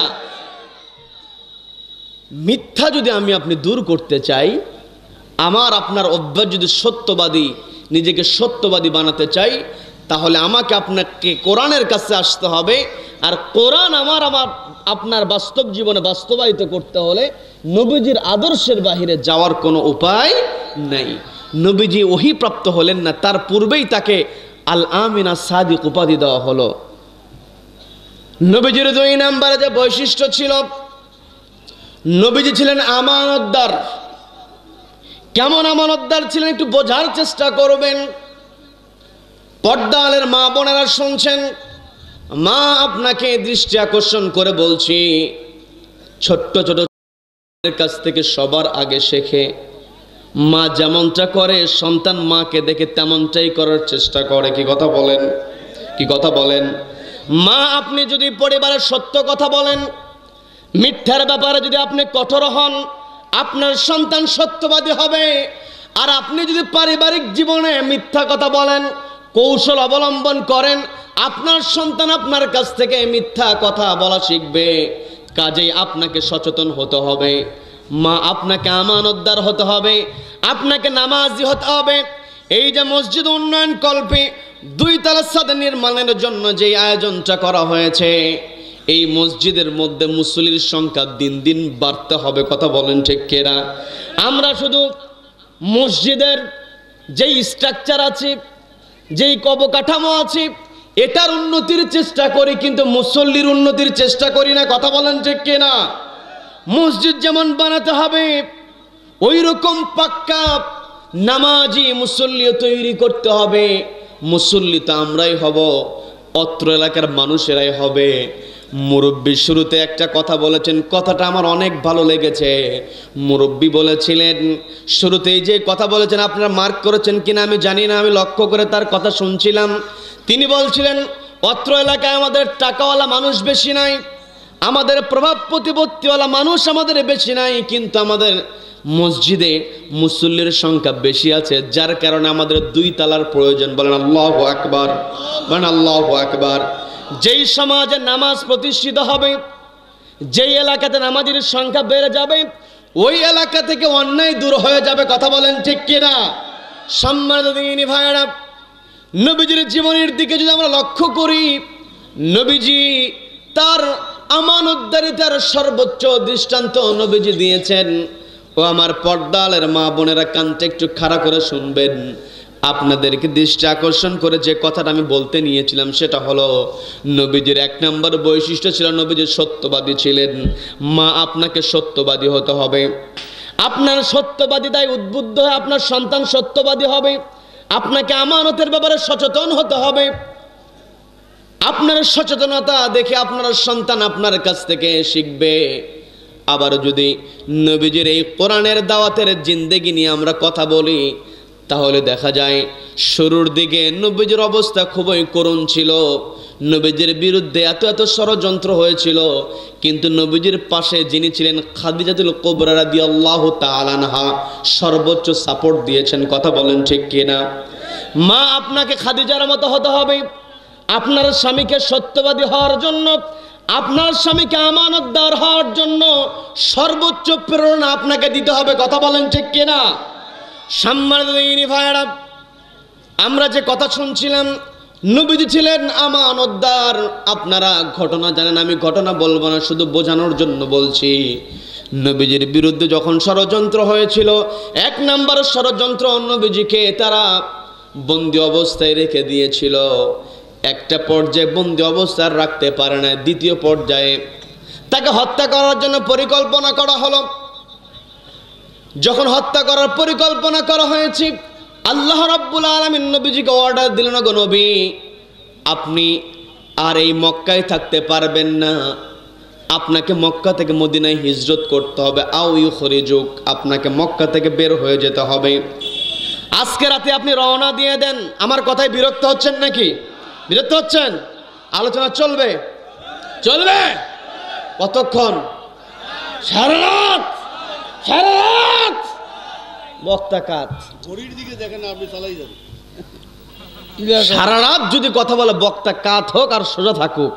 মিথ্যা যদি আমি আপনি দূর করতে চাই, আমার আপনার অভ্যাস যদি সত্যবাদী, নিজেকে সত্যবাদী বানাতে চাই, তাহলে আমাকে আপনাকে কোরআনের কাছে আসতে হবে। আর কোরআন আমার আপনার বাস্তব জীবনে বাস্তবায়িত করতে হলে নবীজির আদর্শের বাহিরে যাওয়ার কোনো উপায় নেই। নবীজি ওহী প্রাপ্ত হলেন না, তার পূর্বেই তাকে আল আমিন আস-সাদিক উপাধি দেওয়া হলো। নবীজির 2 নম্বরে যে বৈশিষ্ট্য ছিল, নবীজি ছিলেন আমানতদার। কেমন আমানতদার ছিলেন একটু বোঝার চেষ্টা করবেন। পর্দালের মা বোনেরা শুনছেন, মা আপনাকে দৃষ্টি আকর্ষণ করে বলছি, ছোট্ট ছোট কাছ থেকে সবার আগে শেখে। মা যেমনটা করে সন্তান মাকে দেখে তেমনটাই করার চেষ্টা করে। কি কথা বলেন? কি কথা বলেন? মা আপনি যদি পরিবারের সত্য কথা বলেন, মিথ্যার ব্যাপারে যদি আপনি কঠোর হন, আপনার সন্তান সত্যবাদী হবে। আর আপনি যদি পারিবারিক জীবনে মিথ্যা কথা বলেন, কৌশল অবলম্বন করেন, আপনার সন্তান আপনার কাছ থেকে মিথ্যা কথা বলা শিখবে। কাজেই আপনাকে সচেতন হতে হবে। মা আপনাকে আমানতদার হতে হবে, আপনাকে নামাজি হতে হবে। এই যে মসজিদ উন্নয়ন কল্পে 2 তলা ছাদ নির্মাণের জন্য যে আয়োজনটা করা হয়েছে, এই মসজিদের মধ্যে মুসল্লির সংখ্যা দিন দিন বাড়তে হবে। কথা বলেন ঠিক কিনা? আমরা শুধু মসজিদের যেই স্ট্রাকচার আছে, যেই অবকাঠামো আছে, এটার উন্নতির চেষ্টা করি, কিন্তু মুসল্লির উন্নতির চেষ্টা করি না। কথা বলেন ঠিক কিনা? মসজিদ যেমন বানাতে হবে, ওই রকম পাক্কা নামাজি মুসল্লিও তৈরি করতে হবে। মুসল্লি তো আমরাই হব, অত্র এলাকার মানুষেরাই হবে। মুরব্বী শুরুতে একটা কথা বলেছেন, কথাটা আমার অনেক ভালো লেগেছে। মুরব্বী বলেছিলেন, শুরুতেই যে কথা বলেছেন, আপনারা মার্ক করেছেন কিনা আমি জানি না, আমি লক্ষ্য করে তার কথা শুনছিলাম। তিনি বলছিলেন, অত্র এলাকায় আমাদের টাকাওয়ালা মানুষ বেশি নাই, আমাদের প্রভাব প্রতিপত্তিওয়ালা মানুষ আমাদের বেশি নাই, কিন্তু আমাদের মসজিদে মুসল্লির সংখ্যা বেশি আছে, যার কারণে আমাদের 2 তলার প্রয়োজন। বলেন আল্লাহু আকবার, বলেন আল্লাহু আকবার। যেই সমাজে নামাজ প্রতিষ্ঠিত হবে, যেই এলাকাতে নামাজের সংখ্যা বেড়ে যাবে, ওই এলাকা থেকে অন্যায় দূর হয়ে যাবে। কথা বলেন ঠিক কিনা? সম্মানিত দিনী ভাইয়েরা, নবীজির জীবনের দিকে যদি আমরা লক্ষ্য করি, নবীজি তার আমানতদারিতার সর্বোচ্চ দৃষ্টান্ত নবীজি দিয়েছেন। ও আমার পর্দালের মা বোনেরা, কানটা একটু খাড়া করে শুনবেন। আপনাদেরকে দৃষ্টি আকর্ষণ করে যে কথাটা আমি বলতে নিয়েছিলাম, সেটা হলো নবীজির 1 নম্বর বৈশিষ্ট্য ছিল নবীজি সত্যবাদী ছিলেন। মা আপনাকে সত্যবাদী হতে হবে। আপনার সত্যবাদিতায় উদ্বুদ্ধ হয়ে আপনার সন্তান সত্যবাদী হবে। আপনাকে আমানতের ব্যাপারে সচেতন হতে হবে। আপনার সচেতনতা দেখে আপনার সন্তান আপনার কাছ থেকে শিখবে। আবার যদি নবীজির এই কোরআনের দাওয়াতের জিন্দেগি নিয়ে আমরা কথা বলি, তাহলে দেখা যায় শুরুর দিকে নবীজির অবস্থা খুবই করুণ ছিল। নবীজির বিরুদ্ধে এত এত ষড়যন্ত্র হয়েছিল, কিন্তু নবীজির পাশে যিনি ছিলেন খাদিজাতুল কুবরা রাদিয়াল্লাহু তাআলা আনহা, সর্বোচ্চ সাপোর্ট দিয়েছেন। কথা বলেন ঠিক কিনা? মা আপনাকে খাদিজার মতো হতে হবে। আপনার স্বামীকে সত্যবাদী হওয়ার জন্য, আপনার স্বামীকে আমানতদার হওয়ার জন্য সর্বোচ্চ প্রেরণা আপনাকে দিতে হবে। কথা বলেন ঠিক কিনা? সম্মানিত দিনী ভাইয়েরা, আমরা যে কথা শুনছিলাম, নবীজি ছিলেন আমানতদার। আপনারা ঘটনা জানেন, আমি ঘটনা বলবো না, শুধু বোঝানোর জন্য বলছি। নবীজির বিরুদ্ধে যখন ষড়যন্ত্র হয়েছিল, 1 নম্বর ষড়যন্ত্র, নবীজিকে তারা বন্দি অবস্থায় রেখে দিয়েছিল। একটা পর্যায়ে বন্দি অবস্থায় রাখতে পারে না, দ্বিতীয় পর্যায়ে তাকে হত্যা করার জন্য পরিকল্পনা করা হলো। যখন হত্যা করার পরিকল্পনা করা হয়েছে, আল্লাহ রাব্বুল আলামিন নবীজিকে অর্ডার দিলেন, গো নবী, আপনি আর এই মক্কায় থাকতে পারবেন না, আপনাকে মক্কা থেকে মদিনায় হিজরত করতে হবে। আও ইউখরিজুক, আপনাকে মক্কা থেকে বের হয়ে যেতে হবে। আজকে রাতে আপনি রওনা দিয়ে দেন। আমার কথায় বিরক্ত হচ্ছেন নাকি? বিরক্ত হচ্ছেন? আলোচনা চলবে? চলবে। কতক্ষণ? সারা রাত। সারা রাত বক্তা কাত, ঘড়ির দিকে দেখেন, আপনি চালাই যাবেন। সারা রাত যদি কথা বলে, বক্তা কাত হোক আর সোজা থাকুক।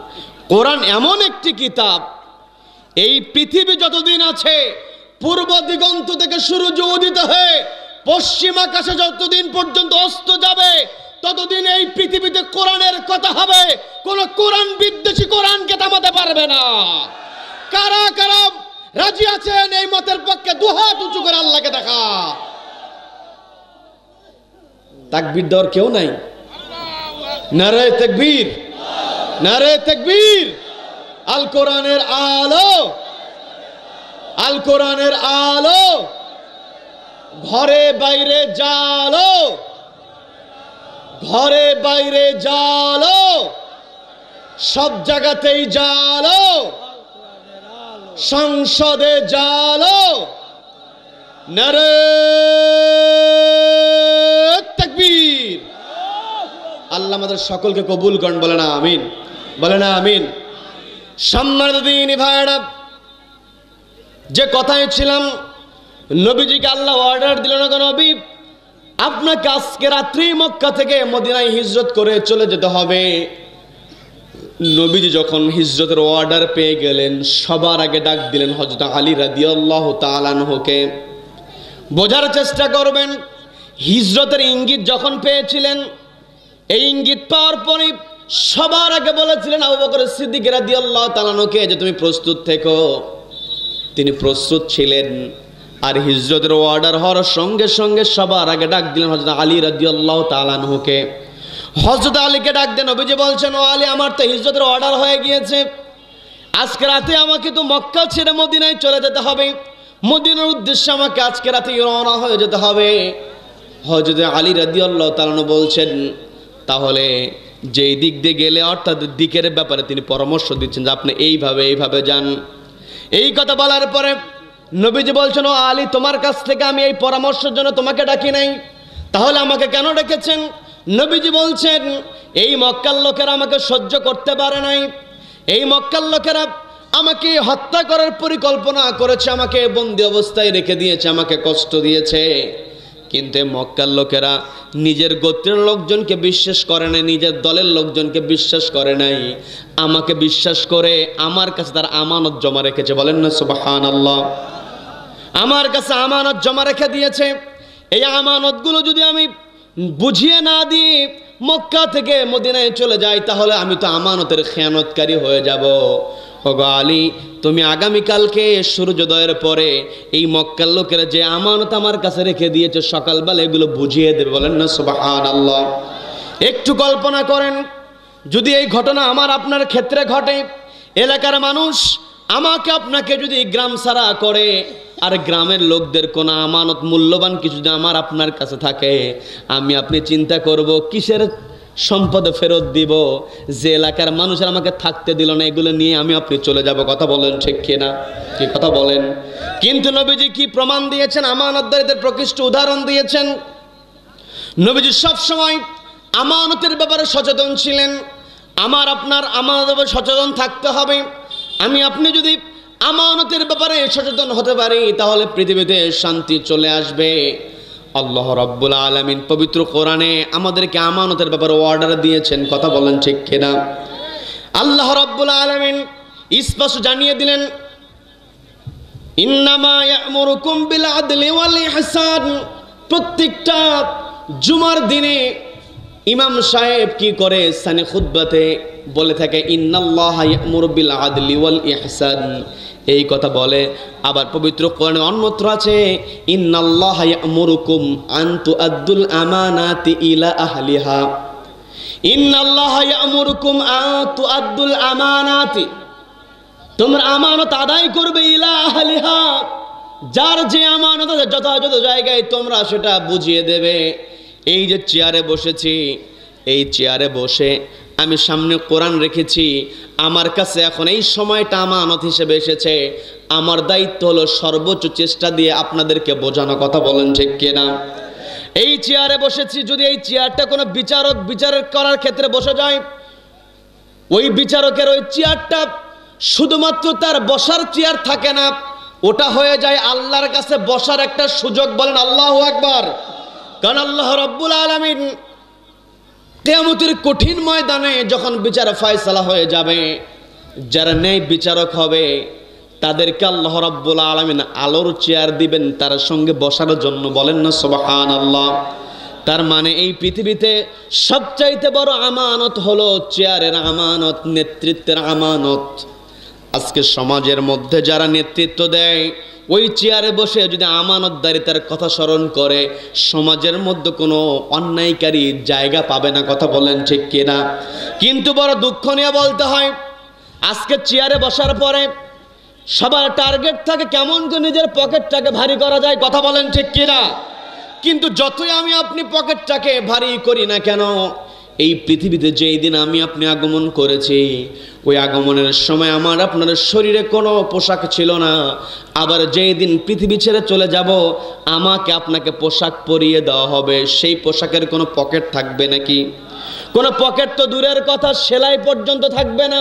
কোরআন এমন একটি কিতাব, এই পৃথিবী যতদিন আছে, পূর্ব দিগন্ত থেকে সূর্য উদিত হয়ে পশ্চিম আকাশে যতদিন পর্যন্ত অস্ত যাবে, ততদিন এই পৃথিবীতে কোরআনের কথা হবে। কোন কোরআন বিদ্বেষী কোরআনকে থামাতে পারবে না। কারা কারা রাজি আছেন এই মতের পক্ষে? 2 হাত উঁচু করে আল্লাহকে দেখা। তাকবীর দেওয়ার কেউ নাই? নারে তাকবীর, নারে তাকবীর। আল কোরআনের আলো, আল কোরআনের আলো, ঘরে বাইরে জালো, ঘরে বাইরে জালো, সব জায়গাতেই জালো, সংসদে জালো। নারে তাকবীর। আল্লাহ আমাদের সকলকে কবুল করেন, বলে না আমিন, বলে না আমিন। সম্মানিত দিনী ভাইরা, যে কথায় ছিলাম, নবীজিকে আল্লাহ অর্ডার দিল না, নবী আপনাকে আজকে রাত্রি মক্কা থেকে মদিনায় হিজরত করে চলে যেতে হবে। নবীজি যখন হিজরতের অর্ডার পেয়ে গেলেন, সবার আগে ডাক দিলেন হযরত আলী রাদিয়াল্লাহু তাআলা আনহুকে। বোঝার চেষ্টা করবেন, হিজরতের ইঙ্গিত যখন পেয়েছিলেন, এই ইঙ্গিত পাওয়ার পরে সবার আগে বলেছিলেন আবু বকর সিদ্দিক রাদিয়াল্লাহু তাআলা আনহুকে যে তুমি প্রস্তুত থেকো। তিনি প্রস্তুত ছিলেন। আর হিজরতের অর্ডার হওয়ার সঙ্গে সঙ্গে সবার আগে ডাক দিলেন হযরত আলী রাদিয়াল্লাহু তাআলা আনহুকে। হযরত আলীকে ডাক দেন, নবীজি বলছেন, ও আলী, আমার তো হিজরতের অর্ডার হয়ে গিয়েছে, আজকে রাতে আমাকে তো মক্কা ছেড়ে মদিনায় চলে যেতে হবে, মদিনার উদ্দেশ্যে আমাকে আজকে রাতে রওনা হয়ে যেতে হবে। হযরত আলী রাদিয়াল্লাহু তাআলা আনহু বলছেন, তাহলে যেই দিক দিয়ে গেলে, অর্থাৎ দিকের ব্যাপারে তিনি পরামর্শ দিচ্ছেন যে আপনি এইভাবে এইভাবে যান। এই কথা বলার পরে নবীজি বলছেন, ও আলী, তোমার কাছ থেকে আমি এই পরামর্শের জন্য তোমাকে ডাকি নাই, তাহলে আমাকে কেন ডেকেছেন? নবীজি বলছেন, এই মক্কার লোকেরা আমাকে সহ্য করতে পারে নাই, এই মক্কার লোকেরা আমাকে হত্যা করার পরিকল্পনা করেছে, আমাকে বন্দি অবস্থায় রেখে দিয়েছে, আমাকে কষ্ট দিয়েছে। কিন্তু মক্কার লোকেরা নিজের গোত্রের লোকজনকে বিশ্বাস করে নাই, নিজের দলের লোকজনকে বিশ্বাস করে নাই, আমাকে বিশ্বাস করে আমার কাছে তার আমানত জমা রেখেছে। বলেন না সুবহানাল্লাহ। আমার কাছে আমানত জমা রেখে দিয়েছে। এই আমানতগুলো যদি আমি বুঝিয়ে না দিয়ে মক্কা থেকে মদিনায় চলে যাই, তাহলে আমি তো আমানতের খেয়ানতকারী হয়ে যাব। ওগো আলী, তুমি আগামীকালকে সূর্যোদয়ের পরে এই মক্কার লোকেরা যে আমানত আমার কাছে রেখে দিয়েছে, সকালবেলা এগুলো বুঝিয়ে দেবে। বলেন না সুবহানাল্লাহ। একটু কল্পনা করেন, যদি এই ঘটনা আমার আপনার ক্ষেত্রে ঘটে, এলাকার মানুষ আমাকে আপনাকে যদি গ্রাম ছাড়া করে, আর গ্রামের লোকদের কোনো আমানত মূল্যবান কিছু যদি আমার আপনার কাছে থাকে, আমি আপনি চিন্তা করব কিসের সম্পদ ফেরত দিব, যে এলাকার মানুষের আমাকে থাকতে দিল না, এগুলো নিয়ে আমি আপনি চলে যাব। কথা বলেন ঠিক কিনা? কি কথা বলেন? কিন্তু নবীজি কি প্রমাণ দিয়েছেন? আমানতদারদের প্রকৃষ্ট উদাহরণ দিয়েছেন। নবীজি সবসময় আমানতের ব্যাপারে সচেতন ছিলেন। আমার আপনার আমানতের ব্যাপারে সচেতন থাকতে হবে। আমি আপনি যদি আমানতের ব্যাপারে সচেতন হতে পারি, তাহলে পৃথিবীতে শান্তি চলে আসবে। আল্লাহ রাব্বুল আলামিন পবিত্র কোরআনে আমাদেরকে আমানতের ব্যাপারে অর্ডার দিয়েছেন। কথা বলেন ঠিক কিনা? আল্লাহ রাব্বুল আলামিন স্পষ্ট জানিয়ে দিলেন, ইন্নামা ইয়া'মুরুকুম বিল আদলি ওয়াল ইহসান। প্রত্যেকটা জুমার দিনে ইমাম সাহেব কি করে, সানে খুতবাতে বলে থাকে, ইন্নাল্লাহা ইয়া'মুরু বিল আদলি ওয়াল ইহসান। এই কথা বলে। আবার পবিত্র কোরআনে অন্যত্র আছে, ইন্নাল্লাহা ইয়া'মুরুকুম আন তুআদ্দুল আমানাতি ইলা আহলিহা। ইন্নাল্লাহা ইয়া'মুরুকুম আন তুআদ্দুল আমানাতি, তোমরা আমানত আদায় করবে, ইলা আহলিহা, যার যে আমানত আছে যথাযথ জায়গায় তোমরা সেটা বুঝিয়ে দেবে। এই যে চেয়ারে বসেছি, এই চেয়ারে বসে আমি সামনে কোরআন রেখেছি, আমার কাছে এখন এই সময়টা আমানত হিসেবে এসেছে। আমার দায়িত্ব হলো সর্বোচ্চ চেষ্টা দিয়ে আপনাদেরকে বোঝানো। কথা বলেন ঠিক কিনা? এই চেয়ারে বসেছি, যদি এই চেয়ারটা কোনো বিচার করার ক্ষেত্রে বসে যায়, ওই বিচারকের ওই চেয়ারটা শুধুমাত্র তার বসার চেয়ার থাকে না, ওটা হয়ে যায় আল্লাহর কাছে বসার একটা সুযোগ। বলেন আল্লাহু আকবার। কারণ আল্লাহ রাব্বুল আলামিন কিয়ামতের কঠিন ময়দানে যখন বিচার ফয়সালা হয়ে যাবে, যারা ন্যায় বিচারক হবে তাদেরকে আল্লাহ রাব্বুল আলামিন আলোর চেয়ার দিবেন তার সঙ্গে বসার জন্য। বলেন না সুবহানাল্লাহ। তার মানে এই পৃথিবীতে সবচাইতে বড় আমানত হলো চেয়ারের আমানত, নেতৃত্বের আমানত। আজকে সমাজের মধ্যে যারা নেতৃত্ব দেয়, ওই চেয়ারে বসে যদি আমানতদারিতার কথা স্মরণ করে সমাজের মধ্যে কোনো অন্যায়কারী জায়গা পাবে না। কথা বলেন ঠিক কিনা? কিন্তু বড় দুঃখ নিয়ে বলতে হয়, আজকে চেয়ারে বসার পরে সবার টার্গেট থাকে কেমন করে নিজের পকেটটাকে ভারী করা যায়। কথা বলেন ঠিক কিনা? কিন্তু যতই আমি আপনি পকেটটাকে ভারী করি না কেন, এই পৃথিবীতে যেই দিন আমি আপনি আগমন করেছি, ওই আগমনের সময় আমার আপনার শরীরে কোনো পোশাক ছিল না। আবার যেই দিন পৃথিবী ছেড়ে চলে যাব, আমাকে আপনাকে পোশাক পরিয়ে দেওয়া হবে, সেই পোশাকের কোনো পকেট থাকবে নাকি? কোনো পকেট তো দূরের কথা, সেলাই পর্যন্ত থাকবে না।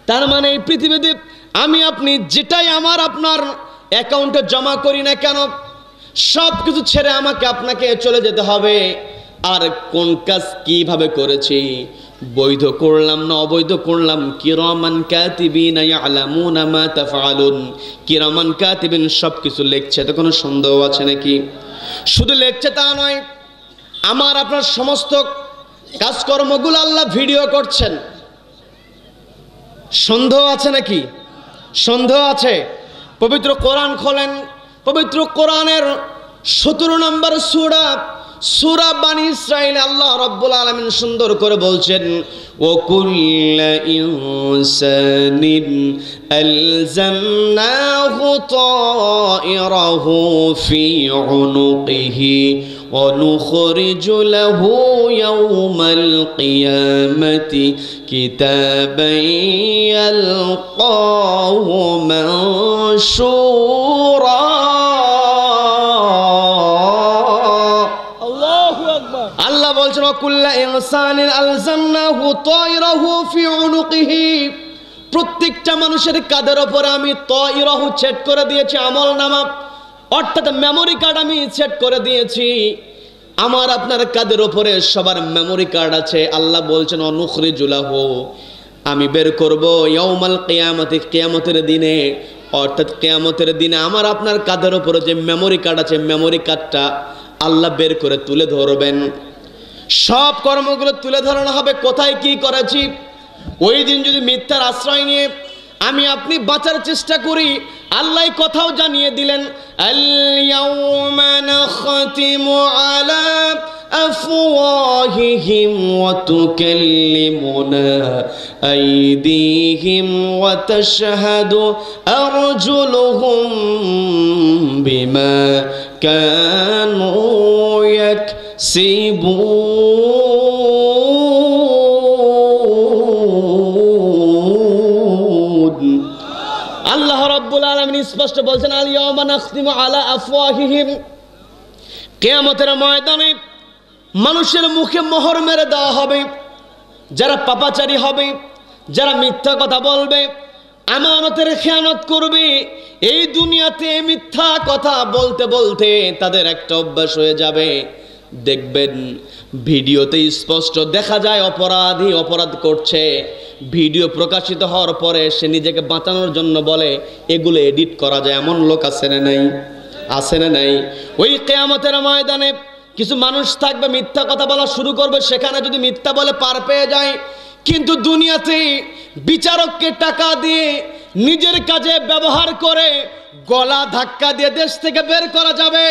তার মানে এই পৃথিবীতে আমি আপনি যেটাই আমার আপনার অ্যাকাউন্টে জমা করি না কেন, সব কিছু ছেড়ে আমাকে আপনাকে চলে যেতে হবে। আর কোন কাজ কিভাবে করেছি, বৈধ করলাম না অবৈধ করলাম, কিরামান কাতিবিনা ইয়ালামুনা মা তাফআলুন, কিরামান কাতিবিন সব কিছু লিখছে। তো কোনো সন্দেহ আছে নাকি? শুধু লিখছে তা নয়, আমার আপনার সমস্ত কাজকর্মগুলো আল্লাহ ভিডিও করছেন। সন্দেহ আছে নাকি? সন্দেহ আছে? পবিত্র কোরআন খোলেন, পবিত্র কোরআনের 17 নম্বর সূরা বানী ইসরাঈল আল্লাহ রাব্বুল আলামিন সুন্দর করে বলছেন, ওয়া কুল্লা ইনসানিন আলজামনাহু তায়রাহু ফি উনুকিহি ওয়া নুখরিজু লাহু ইয়াওমাল কিয়ামাতি কিতাবান ইয়ালকাহু মানশুরা। আল্লাহ বলছেন, কুল্লা ইনসানিন আলজামনাহু তায়রাহু ফি উনুকিহি, প্রত্যেকটা মানুষের কাঁধের উপরে আমি তায়রাহু সেট করে দিয়েছি আমলনামা, অর্থাৎ মেমোরি কার্ড আমি সেট করে দিয়েছি। আমার আপনার কাঁধের উপরে সবার মেমোরি কার্ড আছে। আল্লাহ বলছেন, অনুখরিজু লাহু, আমি বের করব ইয়াউমাল কিয়ামতি, কিয়ামতের দিনে, অর্থাৎ কিয়ামতের দিনে আমার আপনার কাঁধের উপরে যে মেমোরি কার্ড আছে, মেমোরি কার্ডটা আল্লাহ বের করে তুলে ধরবেন। সব কর্মগুলো তুলে ধরানো হবে, কোথায় কি করেছি। ওই দিন যদি মিথ্যার আশ্রয় নিয়ে আমি আপনি বাঁচার চেষ্টা করি, আল্লাহ কথাও জানিয়ে দিলেন, আল ইয়াউমা নাখতিমু আলা আফওয়াহিহিম ওয়া তুকাল্লিমুনা আইদিহিম ওয়া তাশহাদু আরজুলুহুম বিমা কানু ইয়াকসিবুন। আল্লাহ রাব্বুল আলামিন স্পষ্ট বলছেন, আল ইয়াউমা নাখতিমু আলা আফওয়াহিহিম, কিয়ামতের ময়দানে মানুষের মুখে মোহর মেরে দেওয়া হবে। যারা পাপাচারী হবে, যারা মিথ্যা কথা বলবে, আমানতের খেয়ানত করবে, এই দুনিয়াতে মিথ্যা কথা বলতে বলতে তাদের একটা অভ্যাস হয়ে যাবে। দেখবেন ভিডিওতে স্পষ্ট দেখা যায় অপরাধী অপরাধ করছে, ভিডিও প্রকাশিত হওয়ার পরে সে নিজেকে বাঁচানোর জন্য বলে এগুলো এডিট করা যায়। এমন লোক আছে না নাই? আছে না নাই? ওই কিয়ামতের ময়দানে কিছু মানুষ থাকবে, মিথ্যা কথা বলা শুরু করবে, সেখানে যদি মিথ্যা বলে পার পেয়ে যায়। কিন্তু দুনিয়াতে বিচারককে টাকা দিয়ে নিজের কাজে ব্যবহার করে গলা ধাক্কা দিয়ে দেশ থেকে বের করা যাবে,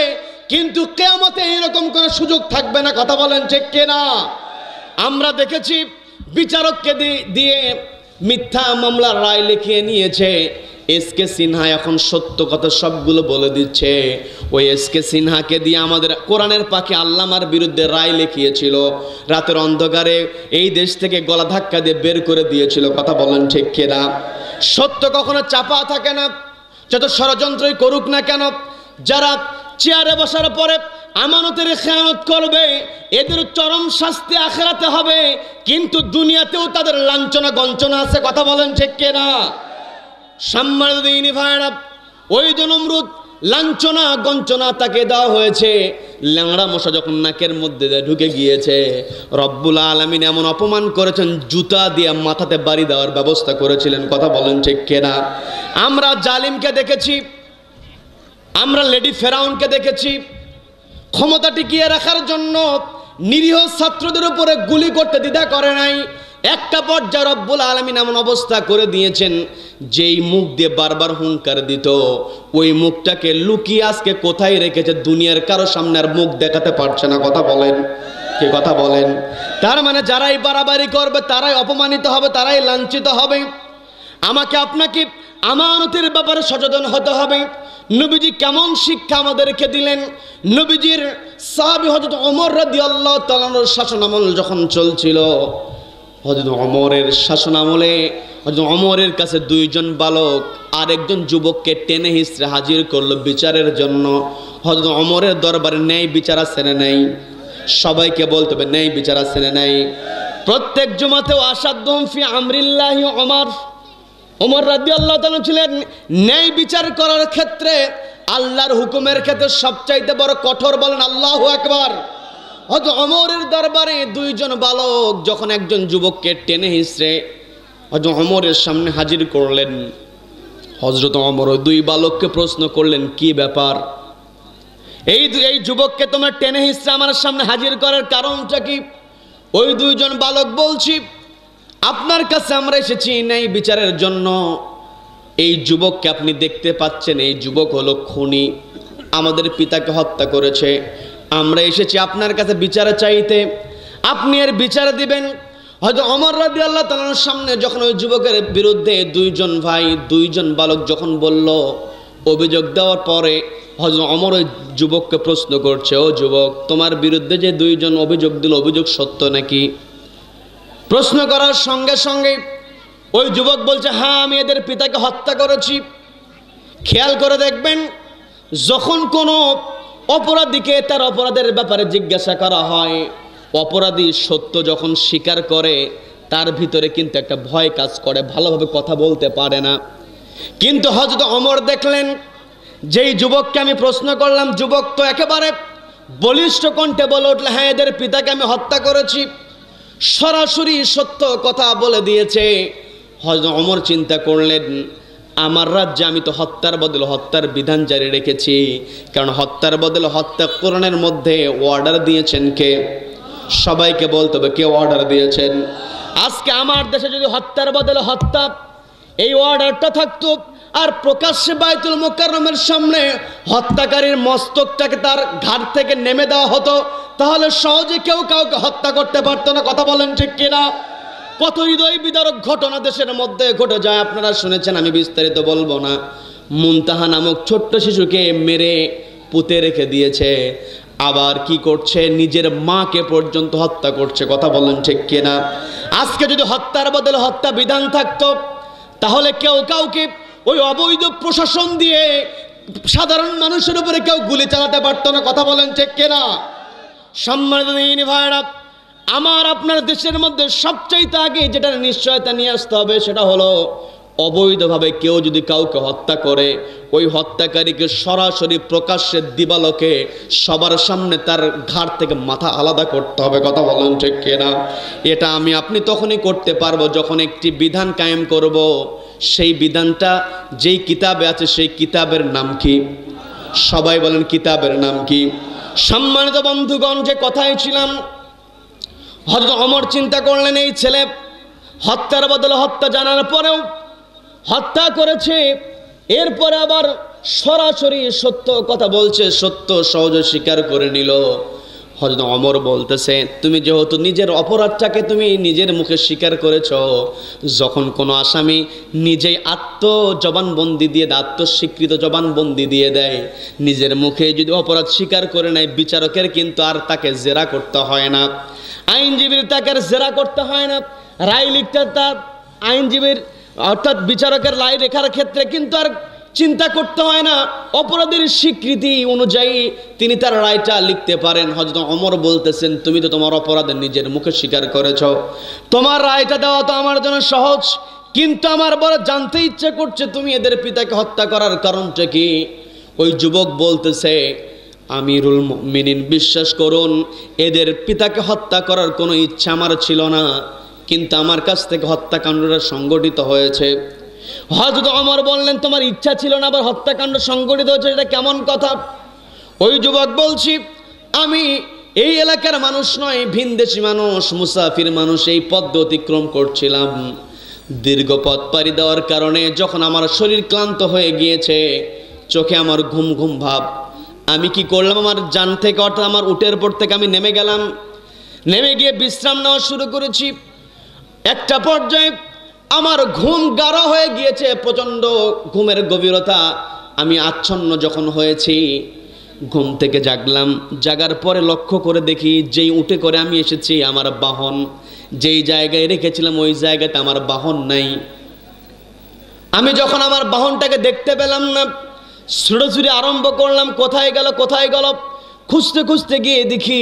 কিন্তু কিয়ামতে এরকম কোনো সুযোগ থাকবে না। কথা বলেন ঠিক কিনা? আমরা দেখেছি বিচারককে দিয়ে মিথ্যা মামলার রায় লিখিয়ে নিয়েছে। এসকে সিনহা এখন সত্য কথা সবগুলো বলে দিচ্ছে। ওই এসকে সিনহাকে দিয়ে আমাদের কোরআনের পাখি আল্লামার বিরুদ্ধে রায় লিখিয়েছিল, রাতের অন্ধকারে এই দেশ থেকে গলা ধাক্কা দিয়ে বের করে দিয়েছিল। কথা বলেন ঠিক কিনা? সত্য কখনো চাপা থাকে না, যত ষড়যন্ত্রই করুক না কেন। যারা চেয়ারে বসার পরে আমানতের খেয়ানত করবে, এদের চরম শাস্তি আখিরাতে হবে, কিন্তু দুনিয়াতেও তাদের লাঞ্ছনা গঞ্চনা আছে। কথা বলেন ঠিক কিনা? সম্মানিত দিনী ভাইরা, ওই যে নমরুদ লাঞ্ছনা গঞ্চনা তাকে দেওয়া হয়েছে, ল্যাংড়া মশা যখন নাকের মধ্যে ঢুকে গিয়েছে, রব্বুল আলামিন এমন অপমান করেছেন, জুতা দিয়ে মাথাতে বাড়ি দেওয়ার ব্যবস্থা করেছিলেন। কথা বলেন ঠিক কিনা? আমরা জালিমকে দেখেছি, আমরা লেডি ফেরাউনকে দেখেছি, ক্ষমতা টিকিয়ে রাখার জন্য নিরীহ ছাত্রদের উপরে গুলি করতে দ্বিধা করে নাই। একটা পর্যায়ে রব্বুল আলামিন এমন অবস্থা করে দিয়েছেন, যেই মুখ দিয়ে বারবার হুঙ্কার দিত, ওই মুখটাকে লুকিয়ে আজকে কোথায় রেখেছে, দুনিয়ার কারো সামনে আর মুখ দেখাতে পারছে না। কথা বলেন, কি কথা বলেন? তার মানে যারাই বাড়াবাড়ি করবে তারাই অপমানিত হবে, তারাই লাঞ্ছিত হবে। আমাকে আপনাকে আমানতের ব্যাপারে সচেতন হতে হবে। নবীজি কেমন শিক্ষা আমাদেরকে দিলেন। নবীজির সাহাবী হযরত ওমর রাদিয়াল্লাহু তাআলার শাসনামল যখন চলছিল, হযরত ওমরের শাসনামলে হযরত ওমরের কাছে দুইজন বালক আর একজন যুবককে টেনে হিঁচড়ে হাজির করলো বিচারের জন্য। হযরত ওমরের দরবারে ন্যায় বিচার আছে না নাই? সবাইকে বলতে হবে ন্যায় বিচার আছে না নাই? প্রত্যেক জুমাতেও আসাদুহুম ফি আমরিল্লাহি ওমর রাদিয়াল্লাহু তাআলা ছিলেন ন্যায় বিচার করার ক্ষেত্রে, আল্লাহর হুকুমের ক্ষেত্রে সবচাইতে বড় কঠোর। বলেন আল্লাহু আকবার। হযরত ওমরের দরবারে দুইজন বালক যখন একজন যুবককে টেনে হিঁচড়ে হযরত ওমরের সামনে হাজির করলেন, হযরত ওমর ওই দুই বালককে প্রশ্ন করলেন, কি ব্যাপার? এই যুবককে তোমরা টেনে হিঁচড়ে আমার সামনে হাজির করার কারণটা কি? ওই দুইজন বালক বলছি, আপনার কাছে আমরা এসেছি ন্যায় বিচারের জন্য। এই যুবককে আপনি দেখতে পাচ্ছেন, এই যুবক হলো খুনি, আমাদের পিতাকে হত্যা করেছে। আমরা এসেছি আপনার কাছে বিচার চাইতে, আপনি এর বিচার দিবেন। হয়তো ওমর রাদিয়াল্লাহু তাআলার সামনে যখন ওই যুবকের বিরুদ্ধে দুইজন ভাই, দুইজন বালক যখন বলল, অভিযোগ দেওয়ার পরে হযরত ওমর ওই যুবককে প্রশ্ন করছে, ও যুবক, তোমার বিরুদ্ধে যে দুইজন অভিযোগ দিল, অভিযোগ সত্য নাকি? প্রশ্ন করার সঙ্গে সঙ্গে ওই যুবক বলছে, হ্যাঁ, আমি এদের পিতাকে হত্যা করেছি। খেয়াল করে দেখবেন, যখন কোনো অপরাধীকে তার অপরাধের ব্যাপারে জিজ্ঞাসা করা হয়, অপরাধী সত্য যখন স্বীকার করে, তার ভিতরে কিন্তু একটা ভয় কাজ করে, ভালোভাবে কথা বলতে পারে না। কিন্তু হযরত ওমর দেখলেন, যেই যুবককে আমি প্রশ্ন করলাম, যুবক তো একেবারে বলিষ্ঠ কণ্ঠে বলে উঠল, হ্যাঁ, এদের পিতাকে আমি হত্যা করেছি, সরাসরি সত্য কথা বলে দিয়েছে। হযরত ওমর চিন্তা করলেন, আমার রাজ্যে আমি তো হত্যার বদলে হত্যার বিধান জারি রেখেছি, কারণ হত্যার বদলে হত্যা কোরআনের মধ্যে অর্ডার দিয়েছেন কে? সবাইকে বলতে হবে, কে অর্ডার দিয়েছেন? আজকে আমার দেশে যদি হত্যার বদলে হত্যা এই অর্ডারটা থাকতো, আর প্রকাশ্যে বাইতুল মুকাররমের সামনে হত্যাকারীর মস্তকটাকে তার ঘাট থেকে নেমে দেওয়া হতো, তাহলে সহজে কেউ কাউকে হত্যা করতে পারতো না। কথা বলেন ঠিক কিনা? কত হৃদয় বিদারক ঘটনা দেশের মধ্যে ঘটে যায়, আপনারা শুনেছেন, আমি বিস্তারিত বলবো না। মুনতাহা নামক ছোট্ট শিশুকে মেরে পুঁতে রেখে দিয়েছে, আবার কি করছে, নিজের মাকে পর্যন্ত হত্যা করছে। কথা বলেন ঠিক কিনা? আজকে যদি হত্যার বদলে হত্যা বিধান থাকতো, তাহলে কেউ কাউকে ওই অবৈধ প্রশাসন দিয়ে সাধারণ মানুষের উপরে কেউ গুলি চালাতে পারতো না। কথা বলেন ঠিক কিনা? সম্মানিত দিনী ভাইরা, আমার আপনার দেশের মধ্যে সবচাইতে আগে যেটা নিশ্চয়তা নিয়ে আসতে হবে, সেটা হলো অবৈধভাবে কেউ যদি কাউকে হত্যা করে, ওই হত্যাকারীকে সরাসরি প্রকাশ্যে দিবালোকে সবার সামনে তার ঘাট থেকে মাথা আলাদা করতে হবে। কথা বলেন ঠিক কিনা? এটা আমি আপনি তখনই করতে পারবো যখন একটি বিধান কায়েম করব। সেই বিধানটা যেই কিতাবে আছে, সেই কিতাবের নাম কি? সবাই বলেন, কিতাবের নাম কি? সম্মানিত বন্ধুগণ, যে কথাই ছিলাম, হযরত ওমর চিন্তা করলেন, এই ছেলে হত্যার বদলে হত্যা জানার পরেও হত্যা করেছে, এরপরে আবার সরাসরি সত্য কথা বলছে, সত্য সহজে স্বীকার করে নিল। হযরত ওমর বলতেছে, তুমি যেহেতু নিজের অপরাধটাকে তুমি নিজের মুখে স্বীকার করেছ, যখন কোনো আসামি নিজেই আত্মজবানবন্দি দিয়ে দেয়, আত্মস্বীকৃত জবানবন্দি দিয়ে দেয়, নিজের মুখে যদি অপরাধ স্বীকার করে নেয়, বিচারকের কিন্তু আর তাকে জেরা করতে হয় না, আইনজীবীর তাকে আর জেরা করতে হয় না, রায় লিখতে তার আইনজীবীর অর্থাৎ বিচারকের রায় লেখার ক্ষেত্রে কিন্তু আর চিন্তা করতে হয় না, অপরাধীর স্বীকৃতি অনুযায়ী তিনি তার রায়টা লিখতে পারেন। হযরত ওমর বলতেছেন, তুমি তো তোমার অপরাধ নিজের মুখে স্বীকার করেছ, তোমার রায়টা দেওয়া তো আমার জন্য সহজ, কিন্তু আমার বড় জানতে ইচ্ছে করছে তুমি এদের পিতাকে হত্যা করার কারণটা কি? ওই যুবক বলতেছে, আমিরুল মুমিনিন, বিশ্বাস করুন, এদের পিতাকে হত্যা করার কোনো ইচ্ছা আমার ছিল না, কিন্তু আমার কাছ থেকে হত্যাকাণ্ডটা সংগঠিত হয়েছে। হযরত ওমর বললেন, তোমার ইচ্ছা ছিল না, আবার হত্যাকাণ্ড সংগঠিত হয়েছে, এটা কেমন কথা? ওই যুবক বলছি, আমি এই এলাকার মানুষ নয়, ভিনদেশি মানুষ, মুসাফির মানুষ, এই পথ অতিক্রম করছিলাম। দীর্ঘ পথ পাড়ি দেওয়ার কারণে যখন আমার শরীর ক্লান্ত হয়ে গিয়েছে, চোখে আমার ঘুম ঘুম ভাব, আমি কি করলাম, আমার জান থেকে অর্থাৎ আমার উটের উপর থেকে আমি নেমে গেলাম। নেমে গিয়ে বিশ্রাম নেওয়া শুরু করেছি। একটা পর্যায়ে আমার ঘুম গাঢ় হয়ে গিয়েছে, প্রচণ্ড ঘুমের গভীরতা। আমি আচ্ছন্ন যখন হয়েছি, ঘুম থেকে জাগলাম। জাগার পরে লক্ষ্য করে দেখি যেই উটে করে আমি এসেছি আমার বাহন যেই জায়গায় রেখেছিলাম ওই জায়গাতে আমার বাহন নাই। আমি যখন আমার বাহনটাকে দেখতে পেলাম না, ছুটোছুটি আরম্ভ করলাম, কোথায় গেল কোথায় গেল। খুঁজতে খুঁজতে গিয়ে দেখি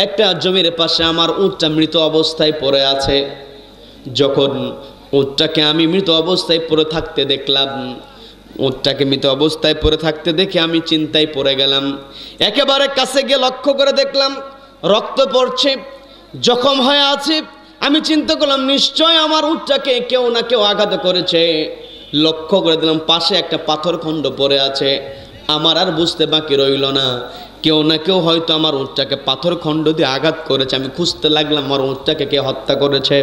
একটা জমির পাশে আমার উটটা মৃত অবস্থায় পড়ে আছে। যখন উটটাকে আমি মৃত অবস্থায় পড়ে থাকতে দেখলাম, উটটাকে মৃত অবস্থায় পড়ে থাকতে দেখে আমি চিন্তায় পড়ে গেলাম। একেবারে কাছে গিয়ে লক্ষ্য করে দেখলাম রক্ত পড়ছে, জখম হয়ে আছে। আমি চিন্তা করলাম নিশ্চয় আমার উটটাকে কেউ না কেউ আঘাত করেছে। লক্ষ্য করে দিলাম পাশে একটা পাথর খণ্ড পড়ে আছে। আমার আর বুঝতে বাকি রইল না, কেউ না কেউ হয়তো আমার উটটাকে পাথর খণ্ড দিয়ে আঘাত করেছে। আমি খুঁজতে লাগলাম আমার উটটাকে কে হত্যা করেছে।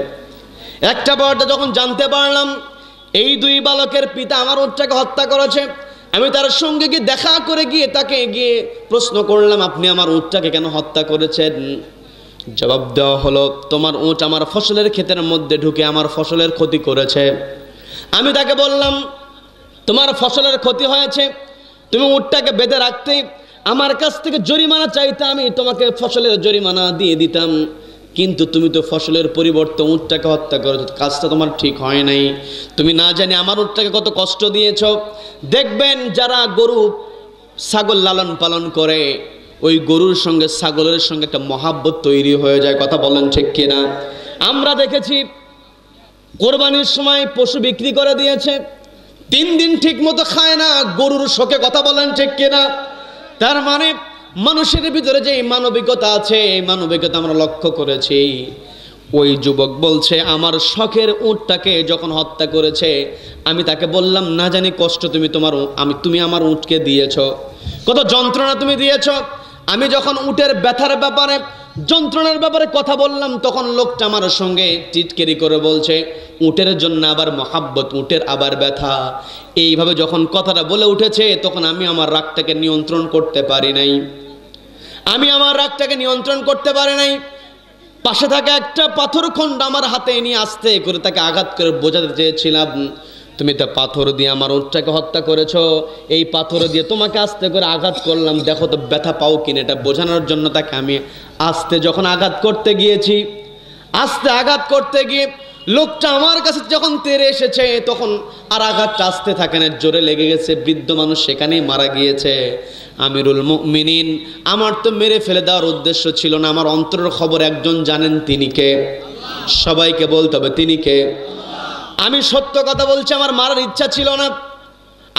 একটা পর্যায়ে যখন জানতে পারলাম এই দুই বালকের পিতা আমার উটটাকে হত্যা করেছে, আমি তার সঙ্গে গিয়ে দেখা করে গিয়ে তাকে গিয়ে প্রশ্ন করলাম, আপনি আমার উটটাকে কেন হত্যা করেছেন? জবাব দেওয়া হলো, তোমার উট আমার ফসলের ক্ষেতের মধ্যে ঢুকে আমার ফসলের ক্ষতি করেছে। আমি তাকে বললাম, তোমার ফসলের ক্ষতি হয়েছে, তুমি উটটাকে বেঁধে রাখতে, আমার কাছ থেকে জরিমানা চাইতে, আমি তোমাকে ফসলের জরিমানা দিয়ে দিতাম। কিন্তু তুমি তো ফসলের পরিবর্তে উটটাকে হত্যা করেছো, কাজটা তোমার ঠিক হয় নাই। তুমি না জানি আমার উটটাকে কত কষ্ট দিয়েছ। দেখবেন যারা গরু ছাগল লালন পালন করে, ওই গরুর সঙ্গে ছাগলের সঙ্গে একটা মহাব্বত তৈরি হয়ে যায়। কথা বলেন ঠিক কিনা? আমরা দেখেছি কোরবানির সময় পশু বিক্রি করে দিয়েছে, 3 দিন ঠিক মতো খায় না, গরুর শোকে। কথা বলেন ঠিক কিনা? তার মানে মানুষের ভিতরে যে মানবিকতা আছে, এই মানবিকতা আমরা লক্ষ্য করেছি। ওই যুবক বলছে আমার শখের উটটাকে যখন হত্যা করেছে, আমি তাকে বললাম না জানি কষ্ট তুমি আমার উটকে দিয়েছ, কত যন্ত্রণা তুমি দিয়েছ। আমি যখন উটের ব্যথার ব্যাপারে, যন্ত্রণার ব্যাপারে কথা বললাম, তখন লোকটা আমার সঙ্গে টিটকেরি করে বলছে উটের জন্য আবার মহাব্বত, উটের আবার ব্যথা। এইভাবে যখন কথাটা বলে উঠেছে, তখন আমি আমার রাগটাকে নিয়ন্ত্রণ করতে পারি নাই। পাশে থাকা একটা পাথর খণ্ড আমার হাতে নিয়ে আস্তে করে তাকে আঘাত করে বোঝাতে চেয়েছিলাম, তুমি তো পাথর দিয়ে আমার উটটাকে হত্যা করেছো, এই পাথর দিয়ে তোমাকে আস্তে করে আঘাত করলাম, দেখো তো ব্যথা পাও কিনা। এটা বোঝানোর জন্য তাকে আমি আস্তে যখন আঘাত করতে গিয়েছি, আস্তে আঘাত করতে গিয়ে লোকটা আমার কাছে যখন তেড়ে এসেছে, তখন আর আঘাতটা আস্তে থাকে না, জোরে লেগে গেছে। বৃদ্ধ মানুষ সেখানেই মারা গিয়েছে। আমিরুল মুমিনিন, আমার তো মেরে ফেলে দেওয়ার উদ্দেশ্য ছিল না, আমার অন্তরের খবর একজন জানেন, তিনি কে? সবাইকে বলতে হবে তিনি কে। আমি সত্য কথা বলছি, আমার মারার ইচ্ছা ছিল না,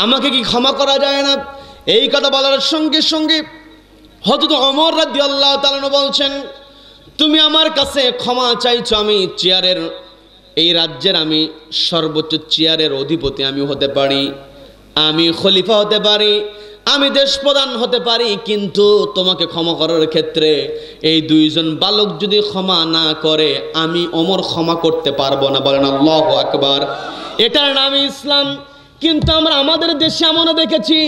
আমাকে কি ক্ষমা করা যায় না? এই কথা বলার সঙ্গে সঙ্গে হযরত ওমর রাদিয়াল্লাহু তাআলা আনহু বলছেন, তুমি আমার কাছে ক্ষমা চাইছো, আমি চেয়ারের, এই রাজ্যের আমি সর্বোচ্চ চেয়ারের অধিপতি আমি হতে পারি, আমি খলিফা হতে পারি, আমি দেশ প্রধান হতে পারি, কিন্তু তোমাকে ক্ষমা করার ক্ষেত্রে এই দুইজন বালক যদি ক্ষমা না করে, আমি ওমর ক্ষমা করতে পারবো না। বলেন আল্লাহু আকবার। এটার নামই ইসলাম। কিন্তু আমরা আমাদের দেশে এমনও দেখেছি,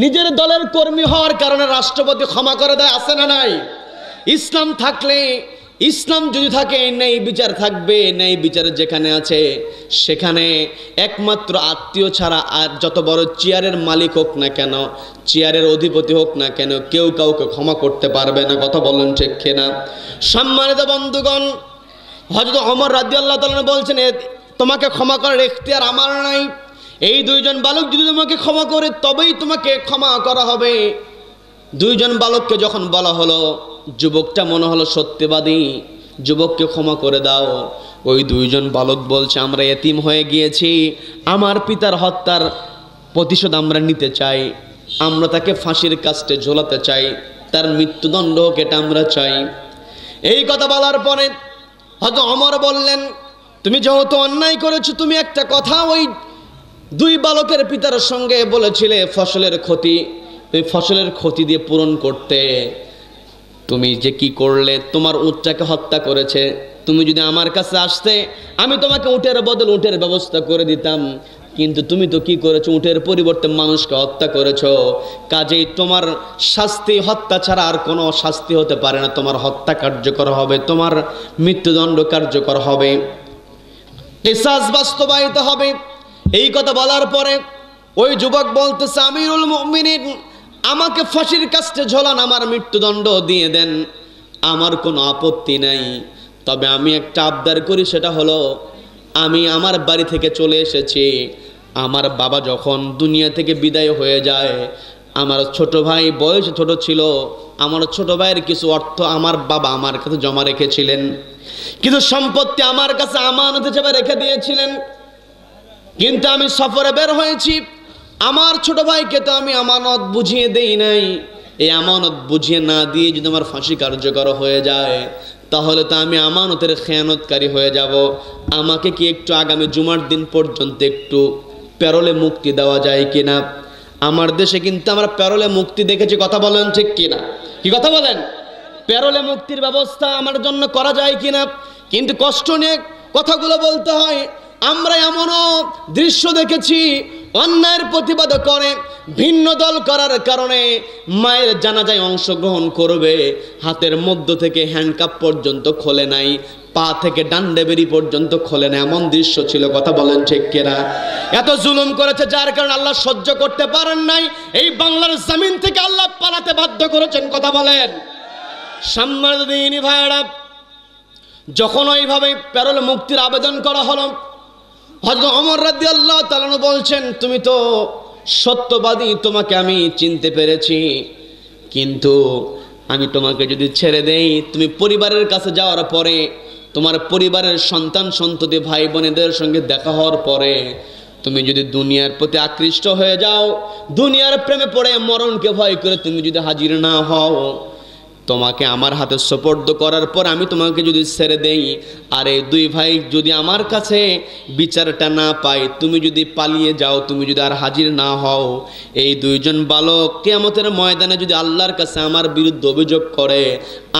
নিজের দলের কর্মী হওয়ার কারণে রাষ্ট্রপতি ক্ষমা করে দেয়, আছে না নাই? ইসলাম থাকলে, ইসলাম যদি থাকে, ন্যায় বিচার থাকবে। ন্যায় বিচার যেখানে আছে, সেখানে একমাত্র আত্মীয় ছাড়া আর যত বড় চেয়ারের মালিক হোক না কেন, চেয়ারের অধিপতি হোক না কেন, কেউ কাউকে ক্ষমা করতে পারবে না। কথা বলেন ঠিক কিনা? সম্মানিত বন্ধুগণ, হযরত ওমর রাদিয়াল্লাহু তাআলা বলছেন, তোমাকে ক্ষমা করার এখতিয়ার আমার নাই। এই দুইজন বালক যদি তোমাকে ক্ষমা করে, তবেই তোমাকে ক্ষমা করা হবে। দুইজন বালককে যখন বলা হলো, যুবকটা মনে হলো সত্যবাদী, যুবককে ক্ষমা করে দাও। ওই দুইজন বালক বলছে, আমরা এতিম হয়ে গিয়েছি, আমার পিতার হত্যার প্রতিশোধ আমরা নিতে চাই, আমরা তাকে ফাঁসির কাস্টে ঝোলাতে চাই, তার মৃত্যুদণ্ড হোক, এটা আমরা চাই। এই কথা বলার পরে হযরত ওমর বললেন, তুমি যেহেতু অন্যায় করেছো, তুমি একটা কথা ওই দুই বালকের পিতার সঙ্গে বলেছিলে ফসলের ক্ষতি, ওই ফসলের ক্ষতি দিয়ে পূরণ করতে, তুমি যে কি করলে, তোমার উটটাকে হত্যা করেছে, তুমি যদি আমার কাছে আসতে আমি তোমাকে উটের বদল উটের ব্যবস্থা করে দিতাম, কিন্তু তুমি তো কি করেছো, উটের পরিবর্তে মানুষকে হত্যা করেছো। কাজেই তোমার শাস্তি হত্যা ছাড়া আর কোনো শাস্তি হতে পারে না, তোমার হত্যা কার্যকর হবে, তোমার মৃত্যুদণ্ড কার্যকর হবে, কিসাস বাস্তবায়িত হবে। এই কথা বলার পরে ওই যুবক বলতেছে, আমিরুল মুমিনিন, আমাকে ফাঁসির কাস্টে ঝোলান, আমার মৃত্যুদণ্ড দিয়ে দেন, আমার কোনো আপত্তি নাই। তবে আমি একটা আবদার করি, সেটা হলো আমি আমার বাড়ি থেকে চলে এসেছি, আমার বাবা যখন দুনিয়া থেকে বিদায় হয়ে যায়, আমার ছোট ভাই বয়সে ছোট ছিল, আমার ছোট ভাইয়ের কিছু অর্থ আমার বাবা আমার কাছে জমা রেখেছিলেন, কিছু সম্পত্তি আমার কাছে আমানত হিসেবে রেখে দিয়েছিলেন। কিন্তু আমি সফরে বের হয়েছি, আমার ছোট ভাইকে তো আমি আমানত বুঝিয়ে দেই নাই। এই আমানত বুঝিয়ে না দিয়ে যদি আমার ফাঁসি কার্যকর হয়ে যায়, তাহলে তো আমি আমানতের খেয়ানতকারী হয়ে যাব। আমাকে কি একটু আগামী জুমার দিন পর্যন্ত একটু প্যারোলে মুক্তি দেওয়া যায় কিনা? আমার দেশে কিন্তু আমরা প্যারোলে মুক্তি দেখেছি, কথা বলেন ঠিক কিনা? কি কথা বলেন? প্যারোলে মুক্তির ব্যবস্থা আমার জন্য করা যায় কিনা? কিন্তু কষ্ট নিয়ে কথাগুলো বলতে হয়। আমরা এমনও দৃশ্য দেখেছি, অন্যায়ের প্রতিবাদ করে ভিন্ন দল করার কারণে মায়ের জানাজায় অংশগ্রহণ করবে, হাতের মধ্য থেকে হ্যান্ডকাপ পর্যন্ত খোলে নাই, পা থেকে ডান্ডেবেরি পর্যন্ত খোলে না, এমন দৃশ্য ছিল, কথা বলেন ঠিক কিনা? এত জুলুম করেছে, যার কারণে আল্লাহ সহ্য করতে পারেন নাই, এই বাংলার জমিন থেকে আল্লাহ পালাতে বাধ্য করেছেন, কথা বলেন। সম্মানিত দিনী ভাইরা, যখন ওইভাবে প্যারোল মুক্তির আবেদন করা হলো, হযরত ওমর রাদিয়াল্লাহু তাআলা আনহু বলছেন, তুমি তো সত্যবাদী, তোমাকে আমি চিনতে পেরেছি, কিন্তু আমি তোমাকে যদি ছেড়ে দেই, তুমি পরিবারের কাছে যাওয়ার পরে তোমার পরিবারের সন্তান সন্ততি ভাই বোনেদের সঙ্গে দেখা হওয়ার পরে তুমি যদি দুনিয়ার প্রতি আকৃষ্ট হয়ে যাও, দুনিয়ার প্রেমে পড়ে মরণকে ভয় করে তুমি যদি হাজির না হও, তোমাকে আমার হাতে সুপর্দ করার পর আমি তোমাকে যদি ছেড়ে দেই, আর এই দুই ভাই যদি আমার কাছে বিচারটা না পাই, তুমি যদি পালিয়ে যাও, তুমি যদি আর হাজির না হও, এই দুইজন বালক কিয়ামতের ময়দানে যদি আল্লাহর কাছে আমার বিরুদ্ধে অভিযোগ করে,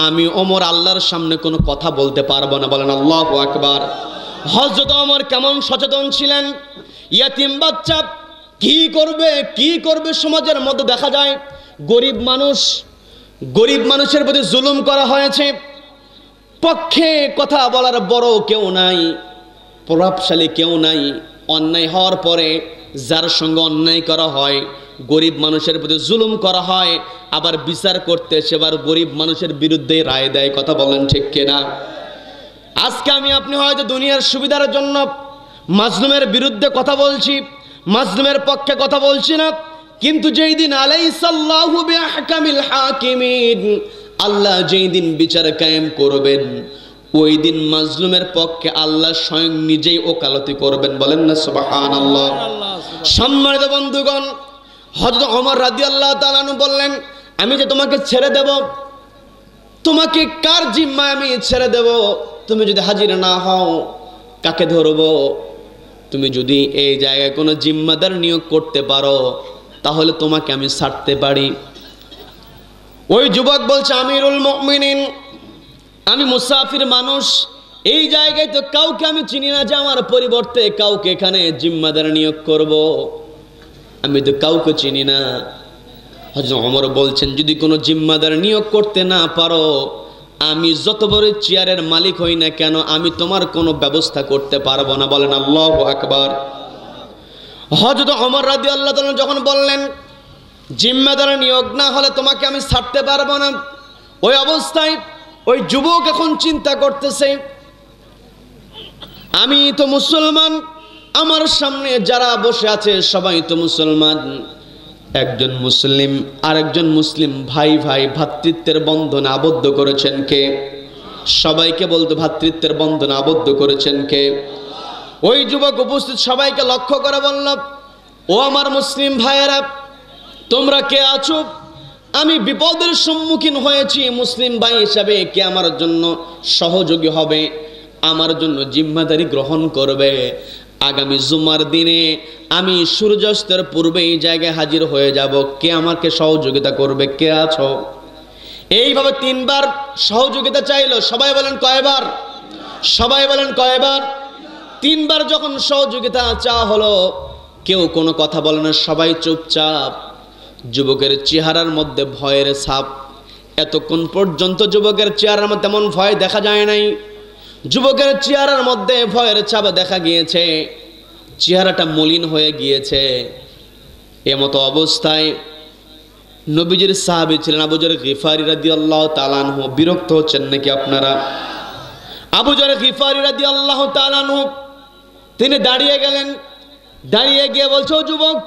আমি ওমর আল্লাহর সামনে কোনো কথা বলতে পারবো না। বলেন আল্লাহু আকবার। হযরত ওমর কেমন সচেতন ছিলেন, ইয়াতিম বাচ্চা কি করবে সমাজের মধ্যে দেখা যায় গরিব মানুষের প্রতি জুলুম করা হয়েছে, পক্ষে কথা বলার বড় কেউ নাই, প্রভাবশালী কেউ নাই। অন্যায় হওয়ার পরে যার সঙ্গে অন্যায় করা হয়, গরিব মানুষের প্রতি জুলুম করা হয়, আবার বিচার করতে সেবার গরিব মানুষের বিরুদ্ধে রায় দেয়, কথা বলেন ঠিক কিনা? আজকে আমি আপনি হয়তো দুনিয়ার সুবিধার জন্য মাজলুমের বিরুদ্ধে কথা বলছি, মাজলুমের পক্ষে কথা বলছি না, কিন্তু যেই দিন আলাইসাল্লাহু বিআহকামিল হাকিমিন, আল্লাহ যেই দিন বিচার কায়েম করবেন, ওই দিন মাজলুমের পক্ষে আল্লাহ স্বয়ং নিজেই ওকালতি করবেন। বলেন না সুবহানাল্লাহ। সম্মানিত বন্ধুগণ, হযরত ওমর রাদিয়াল্লাহু তাআলা আনহু বললেন, আমি যে তোমাকে ছেড়ে দেব, তোমাকে কার জিম্মায় আমি ছেড়ে দেব? তুমি যদি হাজির না হও, কাকে ধরবো? তুমি যদি এই জায়গায় কোনো জিম্মাদার নিয়োগ করতে পারো, তাহলে তোমাকে আমি ছাড়তে পারি। ওই যুবক বলছে, আমিরুল মুমিনিন, আমি মুসাফির মানুষ, এই জায়গায় তো কাউকে আমি চিনি না যে আমার পরিবর্তে কাউকে এখানে জিম্মাদার নিয়োগ করব, আমি তো কাউকে চিনি না। হযরত ওমর বলছেন, যদি কোনো জিম্মাদার নিয়োগ করতে না পারো, আমি যত বড় চেয়ারের মালিক হই না কেন, আমি তোমার কোনো ব্যবস্থা করতে পারবো না। বলেন আল্লাহু আকবার। হযরত ওমর রাদিয়াল্লাহু তাআলা যখন বললেন, জিম্মাদার নিয়োগ না হলে তোমাকে আমি ছাড়তে পারবো না, ওই অবস্থায় ওই যুবক এখন চিন্তা করতেছে, আমি তো মুসলমান, আমার সামনে যারা বসে আছে সবাই তো মুসলমান, একজন মুসলিম আরেকজন মুসলিম ভাই ভ্রাতৃত্বের বন্ধনে আবদ্ধ করেছেন কে? সবাইকে বলতো ভ্রাতৃত্বের বন্ধনে আবদ্ধ করেছেন কে? ওই যুবক উপস্থিত সবাইকে লক্ষ্য করে বলল, ও আমার মুসলিম ভাইয়েরা, তোমরা কে আছো? আমি বিপদের সম্মুখীন হয়েছি, মুসলিম ভাই হিসাবে কে আমার জন্য সহযোগী হবে, আমার জন্য জিম্মাদারি গ্রহণ করবে? আগামী জুমার দিনে আমি সূর্যাস্তের পূর্বে এই জায়গায় হাজির হয়ে যাব, কে আমাকে সহযোগিতা করবে? কে আছো? এইভাবে 3 বার সহযোগিতা চাইলো। সবাই বলেন কয়বার? সবাই বলেন কয়বার? 3 বার যখন সহযোগিতা চাওয়া হলো, কেউ কোনো কথা বলে না, সবাই চুপচাপ। যুবকের চেহারার মধ্যে ভয়ের ছাপ। এতক্ষণ পর্যন্ত যুবকের চেহারার মধ্যে তেমন ভয় দেখা যায় নাই। যুবকের চেহারার মধ্যে ভয়ের ছাপ দেখা গিয়েছে, চেহারাটা মলিন হয়ে গিয়েছে। এমতো অবস্থায় নবীজির সাহাবী ছিলেন আবু যর গিফারি রাদিয়াল্লাহু তাআলা আনহু। বিরক্ত হচ্ছেন নাকি আপনারা? আবু যর গিফারি রাদিয়াল্লাহু তাআলা আনহু তিনি দাঁড়িয়ে গেলেন। দাঁড়িয়ে গিয়ে বলছো, যুবক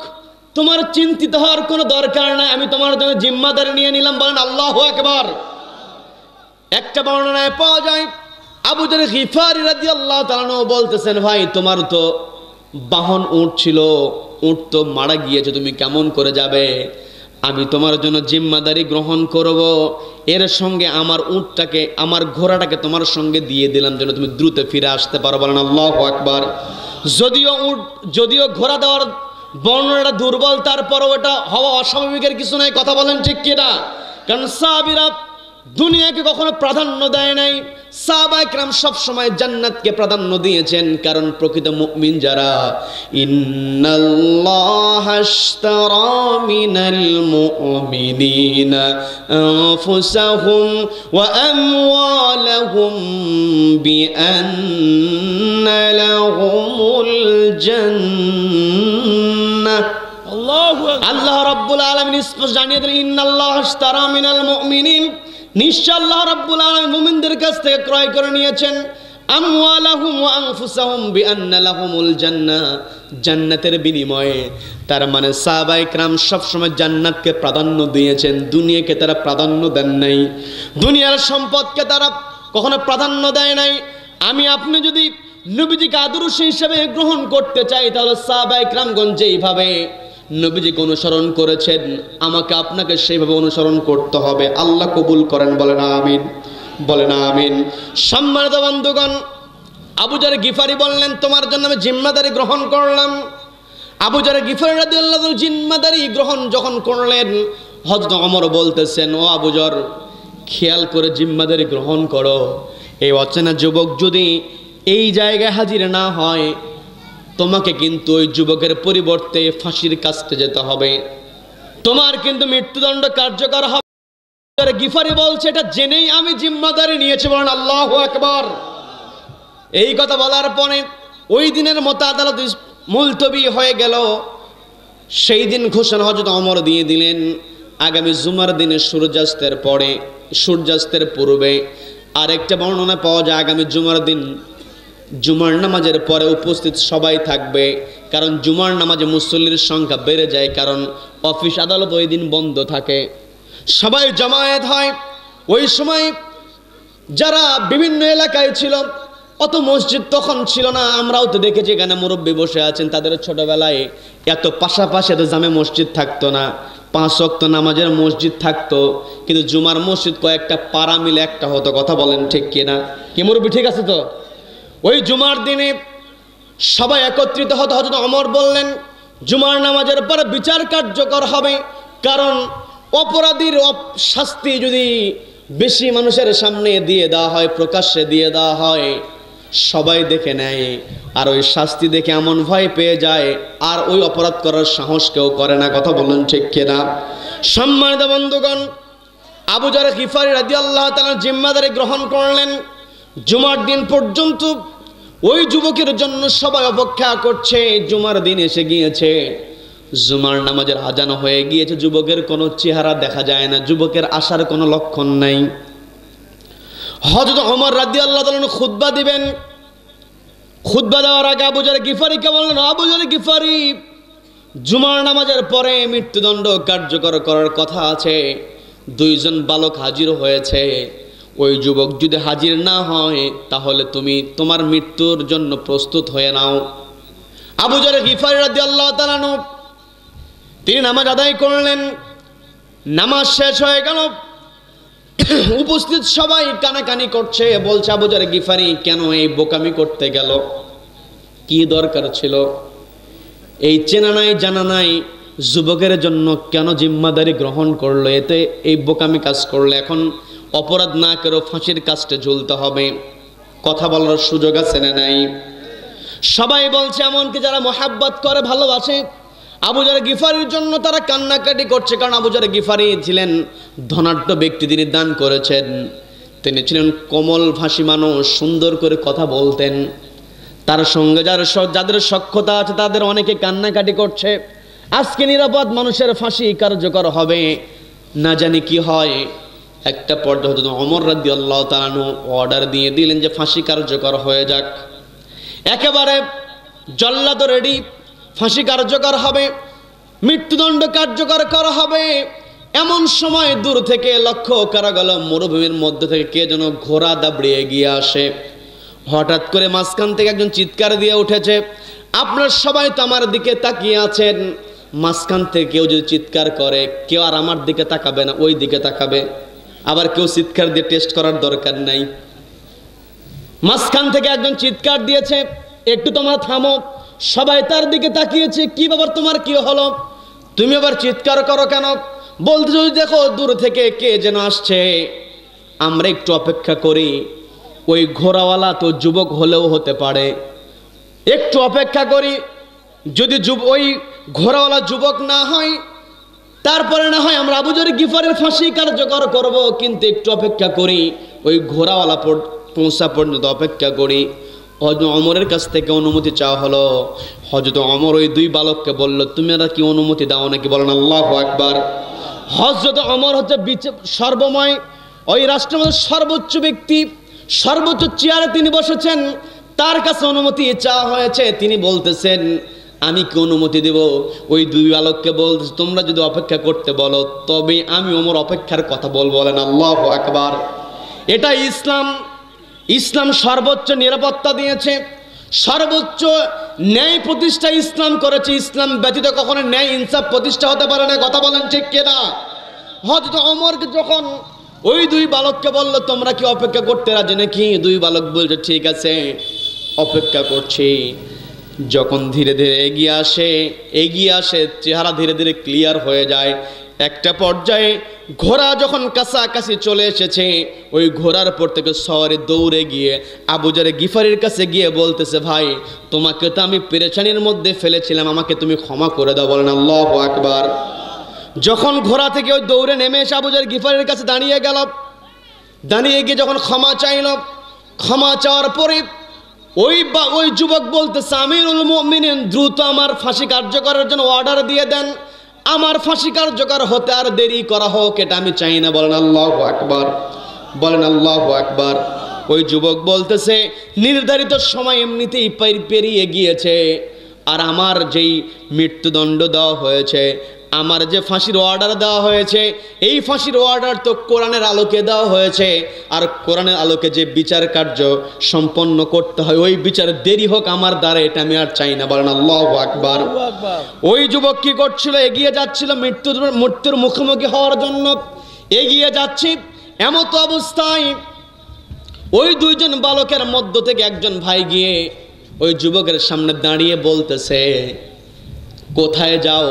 তোমার চিন্তিত হওয়ার কোনো দরকার নাই, আমি তোমার জন্য জিম্মাদারি নিয়ে নিলাম। বলেন আল্লাহু আকবার। একটা বর্ণনায় পাওয়া যায় আবু যর গিফারি রাদিয়াল্লাহু তাআলা আনহু বলতেছেন, ভাই তোমার তো বাহন উট ছিল, উট তো মারা গিয়েছে, তুমি কেমন করে যাবে? আমি তোমার জন্য জিম্মাদারি গ্রহণ করব, এর সঙ্গে আমার উটটাকে, আমার ঘোড়াটাকে তোমার সঙ্গে দিয়ে দিলাম যেন তুমি দ্রুত ফিরে আসতে পারো। বলেন আল্লাহু আকবার। যদিও ঘোড়া দেওয়ার বর্ণনাটা দুর্বল, তারপরও এটা হওয়া অস্বাভাবিকের কিছু নাই। কথা বলেন ঠিক কিনা? কারণ সাহাবীরা দুনিয়াকে কখনো প্রাধান্য দেয় নাই। সাহাবায়ে কেরাম সব সময় জান্নাতকে প্রাধান্য দিয়েছেন, কারণ প্রকৃত মুমিন যারা, ইন্নাল্লাহা আশতারা মিনাল মুমিনিনা আনফুসাহুম ওয়া আমওয়ালাহুম বিআন্না লাহুমুল জান্নাহ। আল্লাহ রাব্বুল আলামিন স্পষ্ট জানিয়ে দিলেন, ইন্নাল্লাহা আশতারা মিনাল মুমিনিন, নিশ্চয় আল্লাহ রাব্বুল আলামিন মুমিনদের কাছ থেকে ক্রয় করে নিয়েছেন আমওয়ালাহুম ওয়া আনফুসাহুম বিআন্না লাহুমুল জান্নাহ, জান্নাতের বিনিময়ে। তার মানে সাহাবায়ে কেরাম সব সময় জান্নাতকে প্রাধান্য দিয়েছেন, দুনিয়াকে তারা প্রাধান্য দেন নাই, দুনিয়ার সম্পদকে তারা কখনো প্রাধান্য দেয় নাই। আমি আপনি যদি নবীজিকে আদর্শ হিসেবে গ্রহণ করতে চাই, তাহলে সাহাবায়ে কেরামগণ যেইভাবে নবীজিকে অনুসরণ করেছেন, আমাকে আপনাকে সেইভাবে অনুসরণ করতে হবে। আল্লাহ কবুল করেন, বলেন আমিন, বলেন আমিন। সম্মানিত বন্ধুগণ, আবু যর গিফারি বললেন, তোমার জন্য আমি জিম্মাদারি গ্রহণ করলাম। আবু যর গিফারি রাদিয়াল্লাহু আনহু জিম্মাদারি গ্রহণ যখন করলেন, হযরত ওমর বলতেছেন, ও আবু যর, খেয়াল করে জিম্মাদারি গ্রহণ করো। এই অচেনা যুবক যদি এই জায়গায় হাজির না হয়, তোমাকে কিন্তু ওই যুবকের পরিবর্তে ফাঁসির কাছে যেতে হবে, তোমার কিন্তু মৃত্যুদণ্ড কার্যকর হবে। গিফারি বলছে, এটা জেনেই আমি জিম্মাদারি নিয়েছি। বলেন আল্লাহু আকবার। এই কথা বলার পরে ওই দিনের মতো আদালত মুলতবি হয়ে গেল। সেই দিন ঘোষণা হযরত ওমর দিয়ে দিলেন, আগামী জুমার দিনে সূর্যাস্তের পরে, সূর্যাস্তের পূর্বে। আরেকটা বর্ণনা পাওয়া যায় আগামী জুমার দিন জুমার নামাজের পরে উপস্থিত সবাই থাকবে, কারণ জুমার নামাজে মুসল্লির সংখ্যা বেড়ে যায়, কারণ অফিস আদালত ওই দিন বন্ধ থাকে, সবাই জমায়েত হয়। ওই সময় যারা বিভিন্ন এলাকায় ছিল, অত মসজিদ তখন ছিল না। আমরাও তো দেখেছি এখানে মুরব্বী বসে আছেন, তাদের ছোটবেলায় এত পাশাপাশি এত জামে মসজিদ থাকতো না। 5 ওয়াক্ত নামাজের মসজিদ থাকতো, কিন্তু জুমার মসজিদ কয়েকটা পাড়া মিলে একটা হতো। কথা বলেন ঠিক কিনা? কি মুরব্বী ঠিক আছে তো? ওই জুমার দিনে সবাই একত্রিত হতে। হযরত ওমর বললেন, জুমার নামাজের পরে বিচার কার্যকর হবে, কারণ অপরাধীর শাস্তি যদি বেশি মানুষের সামনে দিয়ে দেওয়া হয়, প্রকাশ্যে দিয়ে দেওয়া হয়, সবাই দেখে নেয়, আর ওই শাস্তি দেখে এমন ভয় পেয়ে যায়, আর ওই অপরাধ করার সাহস কেউ করে না। কথা বলুন ঠিক কিনা? সম্মানিত বন্ধুগণ, আবু যর গিফারি রাদিয়াল্লাহু তাআলা জিম্মাদারি গ্রহণ করলেন। জুমার দিন পর্যন্ত ওই যুবকের জন্য সবাই অপেক্ষা করছে। জুমার দিন এসে গিয়েছে, জুমার নামাজের আজান হয়ে গিয়েছে, যুবকের কোনো চেহারা দেখা যায় না, যুবকের আসার কোনো লক্ষণ নাই। হযরত ওমর রাদিয়াল্লাহু তাআলা খুতবা দিবেন। খুতবা দেওয়ার আগে আবু যর গিফারিকে বললেন, আবু যর গিফারি, জুমার নামাজের পরে মৃত্যুদণ্ড কার্যকর করার কথা আছে। 2 জন বালক হাজির হয়েছে, ওই যুবক যদি হাজির না হয়, তাহলে তুমি তোমার মৃত্যুর জন্য প্রস্তুত হয়ে নাও। আবু যর গিফারি রাদিয়াল্লাহু তাআলা তিনি নামাজ আদায় করলেন। নামাজ শেষ হয়ে গেল, উপস্থিত সবাই কানাকানি করছে, বলছে, আবু যর গিফারি কেন এই বোকামি করতে গেল? কি দরকার ছিল? এই চেনা নাই জানা নাই যুবকের জন্য কেন জিম্মাদারি গ্রহণ করলো, এতে এই বোকামি কাজ করলে এখন অপরাধ না করেও ফাঁসির কাজটা ঝুলতে হবে? কথা বলার সুযোগ আছে না নাই? সবাই বলছে, এমনকি যারা মোহাব্বত করে ভালোবাসে আবু যর গিফারির জন্য তারা কান্নাকাটি করছে, কারণ আবু যর গিফারি ছিলেন ধনাঢ্য ব্যক্তি, তিনি দান করেছেন, তিনি ছিলেন কোমল ভাষী মানুষ, সুন্দর করে কথা বলতেন। তার সঙ্গে যাদের সখ্যতা আছে তাদের অনেকে কান্নাকাটি করছে। আজকে নিরাপদ মানুষের ফাঁসি কার্যকর হবে, না জানি কি হয়। একটা পর্যায়ে হযরত ওমর রাদিয়াল্লাহু তাআলা আনহু অর্ডার দিয়ে দিলেন যে ফাঁসি কার্যকর হয়ে যাক। একেবারে জল্লাদ রেডি, ফাঁসি কার্যকর হবে, মৃত্যুদণ্ড কার্যকর করা হবে। এমন সময় দূর থেকে লক্ষ্য করা গেল মরুভূমির মধ্যে থেকে কে যেন ঘোড়া দাবড়িয়ে এগিয়ে আসে। হঠাৎ করে মাঝখান থেকে একজন চিৎকার দিয়ে উঠেছে। আপনার সবাই তো আমার দিকে তাকিয়ে আছেন, মাঝখান থেকে কেউ যদি চিৎকার করে কেউ আর আমার দিকে তাকাবে না, ওই দিকে তাকাবে। আবার কেউ চিৎকার দিয়ে টেস্ট করার দরকার নাই। মাঝখান থেকে একজন চিৎকার দিয়েছে, একটু তোমরা থামো। সবাই তার দিকে তাকিয়েছে, কি ব্যাপার, তোমার কি হলো, তুমি আবার চিৎকার করো কেন? বলতে যদি দেখো দূর থেকে কে যেন আসছে, আমরা একটু অপেক্ষা করি, ওই ঘোড়াওয়ালা তো যুবক হলেও হতে পারে, একটু অপেক্ষা করি। যদি ওই ঘোড়াওয়ালা যুবক না হয় তারপরে না হয় আমরা আবু যর গিফারের ফাঁসি কার্যকর করব, কিন্তু একটু অপেক্ষা করি, ওই ঘোড়াওয়ালা পৌঁছা পর্যন্ত অপেক্ষা করি। হযরত ওমরের কাছ থেকে অনুমতি চাওয়া হলো। হযরত ওমর ওই দুই বালককে বলল, তুমি আর কি অনুমতি দাও নাকি? বলেন আল্লাহু আকবার। হযরত ওমর হচ্ছে সর্বময় ওই রাষ্ট্রের মধ্যে সর্বোচ্চ ব্যক্তি, সর্বোচ্চ চেয়ারে তিনি বসেছেন, তার কাছে অনুমতি চাওয়া হয়েছে। তিনি বলতেছেন, আমি কি অনুমতি দেব? ওই দুই বালককে বলতেছে, তোমরা যদি অপেক্ষা করতে বলো তবে আমি ওমর অপেক্ষার কথা বলবো। বলেন আল্লাহু আকবার। এটা ইসলাম। ইসলাম সর্বোচ্চ নিরাপত্তা দিয়েছে, সর্বোচ্চ ন্যায় প্রতিষ্ঠা ইসলাম করেছে। ইসলাম ব্যতীত কখনো ন্যায় ইনসাফ প্রতিষ্ঠা হতে পারে না। কথা বলেন ঠিক কিনা? হযরত ওমরকে যখন ওই দুই বালককে বলল, তোমরা কি অপেক্ষা করতে রাজি নাকি? দুই বালক বলছে, ঠিক আছে, অপেক্ষা করছি। যখন ধীরে ধীরে এগিয়ে আসে, চেহারা ধীরে ধীরে ক্লিয়ার হয়ে যায়। একটা পর্যায়ে ঘোড়া যখন কাছাকাছি চলে এসেছে, ওই ঘোড়ার পর থেকে শহরে দৌড়ে গিয়ে আবু যর গিফারির কাছে গিয়ে বলতেছে, ভাই তোমাকে তো আমি পেরেশানির মধ্যে ফেলেছিলাম, আমাকে তুমি ক্ষমা করে দাও। বলেন আল্লাহু আকবার। যখন ঘোড়া থেকে ওই দৌড়ে নেমে এসে আবু যর গিফারির কাছে দাঁড়িয়ে গেল, দাঁড়িয়ে গিয়ে যখন ক্ষমা চাইল, ক্ষমা চাওয়ার পরে ওই যুবক বলতেছে, আমিরুল মুমিনিন, দ্রুত আমার ফাঁসি কার্যকরের জন্য অর্ডার দিয়ে দেন, আমার ফাঁসি কার্যকর হতে আর দেরি করা হোক, এটা আমি চাই না। বলেন আল্লাহু আকবার। বলেন আল্লাহু আকবার। ওই যুবক বলতেছে, নির্ধারিত সময় এমনিতেই পেরিয়ে গিয়েছে, আর আমার যেই মৃত্যুদণ্ড দেওয়া হয়েছে, আমার যে ফাঁসির অর্ডার দেওয়া হয়েছে, এই ফাঁসির অর্ডার তো কোরআনের আলোকে দেওয়া হয়েছে, আর কোরআনের আলোকে যে বিচার কার্য সম্পন্ন করতে হয়, ওই বিচার দেরি হোক আমার দ্বারা, এটা আমি আর চাই না। বলেন আল্লাহু আকবার। ওই যুবক কি করছিল? এগিয়ে যাচ্ছিল মৃত্যুর মুখোমুখি হওয়ার জন্য, এগিয়ে যাচ্ছি। এমত অবস্থায় ওই দুইজন বালকের মধ্য থেকে একজন ভাই গিয়ে ওই যুবকের সামনে দাঁড়িয়ে বলতেছে, কোথায় যাও?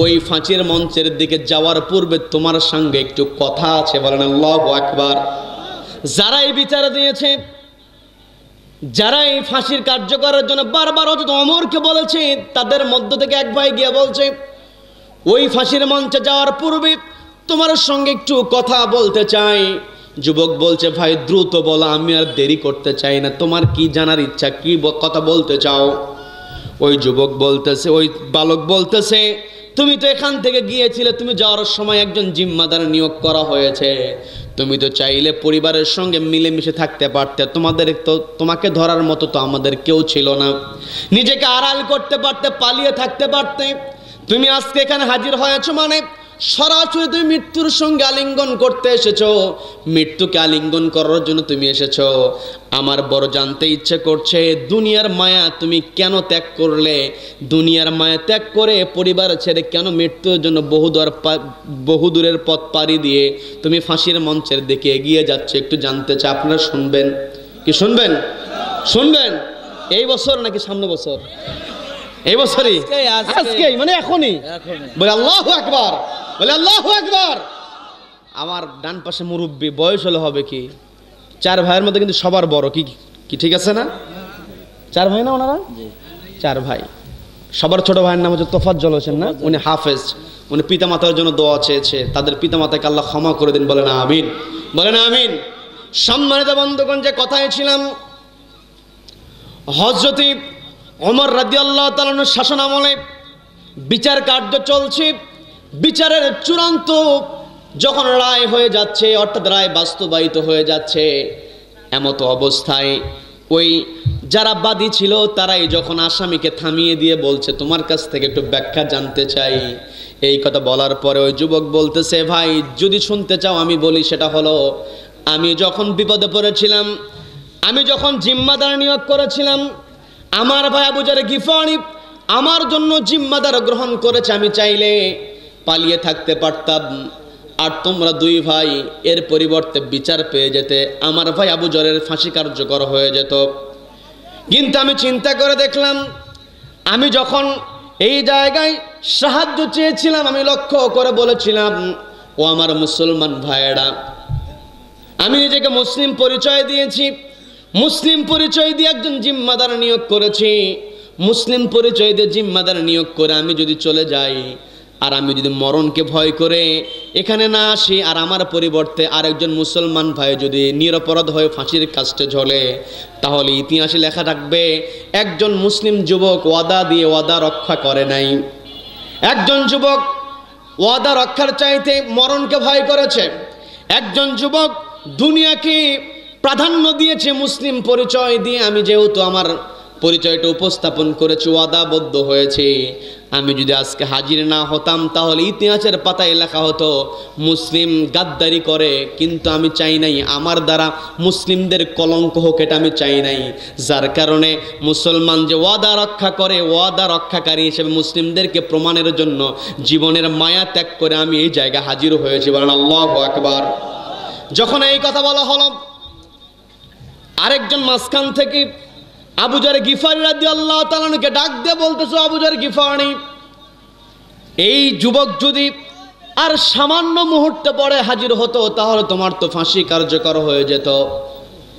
ওই ফাঁসির মঞ্চের দিকে যাওয়ার পূর্বে তোমার সঙ্গে একটু কথা আছে। বলেন আল্লাহু আকবার। যারা এই বিচার দিয়েছে, যারা এই ফাঁসির কার্যকরের জন্য বারবার হযরত ওমরকে বলেছে, তাদের মধ্য থেকে এক ভাই গিয়ে বলছে, ওই ফাঁসির মঞ্চে যাওয়ার পূর্বে তোমার সঙ্গে একটু কথা বলতে চাই। যুবক বলছে, ভাই দ্রুত বলো, আমি আর দেরি করতে চাই না, তোমার কি জানার ইচ্ছা, কি কথা বলতে চাও? ওই যুবক বলতেছে, ওই বালক বলতেছে, তুমি তো এখান থেকে গিয়েছিলে, তুমি যাওয়ার সময় একজন জিম্মাদার নিয়োগ করা হয়েছে, তুমি তো চাইলে পরিবারের সঙ্গে মিলেমিশে থাকতে পারতে, তোমাকে ধরার মতো তো আমাদের কেউ ছিল না, নিজেকে আড়াল করতে পারতে, পালিয়ে থাকতে পারতে। তুমি আজকে এখানে হাজির হয়েছো মানে সরাসরি তুমি মৃত্যুর সঙ্গে আলিঙ্গন করতে এসেছো, মৃত্যুকে আলিঙ্গন করার জন্য তুমি এসেছো। আমার বড় জানতে ইচ্ছে করছে, দুনিয়ার মায়া তুমি কেন ত্যাগ করলে? দুনিয়ার মায়া ত্যাগ করে পরিবার ছেড়ে কেন মৃত্যুর জন্য বহুদূরের পথ পাড়ি দিয়ে তুমি ফাঁসির মঞ্চের দিকে এগিয়ে যাচ্ছে? একটু জানতে চাই। আপনারা শুনবেন কি? শুনবেন? শুনবেন? এই বছর নাকি সামনে বছর? এই বছরই আজকেই মানে এখনই বলে আল্লাহু আকবার, বলে আল্লাহু আকবার। আমার ডান পাশে মুরব্বী, বয়স হলে হবে কি 4 ভাইয়ের মধ্যে কিন্তু সবার বড়, কি কি ঠিক আছে না? 4 ভাই না ওনারা? 4 ভাই। সবার ছোট ভাইয়ের নাম হচ্ছে তোফাজ্জল হোসেন না? উনি হাফেজ, উনি পিতামাতার জন্য দোয়া চেয়েছে, তাদের পিতামাতাকে আল্লাহ ক্ষমা করে দিন, বলেন আমিন, বলেন আমিন। সম্মানিত বন্ধুগণ, যে কথায় ছিলাম, হযরত ওমর রাদিয়াল্লাহু তাআলার শাসন আমলে বিচার কার্য চলছে, বিচারের চূড়ান্ত যখন রায় হয়ে যাচ্ছে, অর্থাৎ রায় বাস্তবায়িত হয়ে যাচ্ছে, এমতো অবস্থায় ওই যারা বাদী ছিল তারাই যখন আসামিকে থামিয়ে দিয়ে বলছে, তোমার কাছ থেকে একটু ব্যাখ্যা জানতে চাই। এই কথা বলার পরে ওই যুবক বলতেছে, ভাই যদি শুনতে চাও আমি বলি। সেটা হলো, আমি যখন বিপদে পড়েছিলাম, আমি যখন জিম্মাদার নিয়োগ করেছিলাম, আমার ভাই আবু জার গিফারি আমার জন্য জিম্মাদার গ্রহণ করেছে। আমি চাইলে পালিয়ে থাকতে পারতাম, আর তোমরা 2 ভাই এর পরিবর্তে বিচার পেয়ে যেতে, আমার ভাই আবু জরের ফাঁসি কার্যকর হয়ে যেত। কিন্তু আমি চিন্তা করে দেখলাম, আমি যখন এই জায়গায় সাহায্য চেয়েছিলাম, আমি লক্ষ্য করে বলেছিলাম, ও আমার মুসলমান ভাইয়েরা, আমি নিজেকে মুসলিম পরিচয় দিয়েছি, মুসলিম পরিচয় দিয়ে একজন জিম্মাদার নিয়োগ করেছি। মুসলিম পরিচয় দিয়ে জিম্মাদার নিয়োগ করে আমি যদি চলে যাই, আর আমি যদি মরণকে ভয় করে এখানে না আসি, আর আমার পরিবর্তে আরেকজন মুসলমান ভাই যদি নিরপরাধ হয়ে ফাঁসির কাস্টে ঝোলে, তাহলে ইতিহাসে লেখা থাকবে একজন মুসলিম যুবক ওয়াদা দিয়ে ওয়াদা রক্ষা করে নাই। একজন যুবক ওয়াদা রক্ষার চাইতে মরণকে ভয় করেছে। একজন যুবক দুনিয়াকে প্রাধান্য দিয়েছে মুসলিম পরিচয় দিয়ে। আমি যেহেতু আমার পরিচয়টা উপস্থাপন করেছি, ওয়াদাবদ্ধ হয়েছে, আমি যদি আজকে হাজির না হতাম তাহলে ইতিহাসের পাতায় লেখা হতো মুসলিম গাদ্দারি করে। কিন্তু আমি চাই নাই আমার দ্বারা মুসলিমদের কলঙ্ক হোক, এটা আমি চাই নাই। যার কারণে মুসলমান যে ওয়াদা রক্ষা করে, ওয়াদা রক্ষাকারী হিসেবে মুসলিমদেরকে প্রমাণের জন্য জীবনের মায়া ত্যাগ করে আমি এই জায়গায় হাজির হয়েছি, বলেন আল্লাহু আকবার। যখন এই কথা বলা হলো, আরেকজন মাঝখান থেকে আবু জার গিফারি রাদিয়াল্লাহু তাআলাকে ডাক দিয়ে বলতেছে, আবু জার গিফারি, এই যুবক যদি আর সামান্য মুহূর্তে পরে হাজির হতো তাহলে তোমার তো ফাঁসি কার্যকর হয়ে যেত,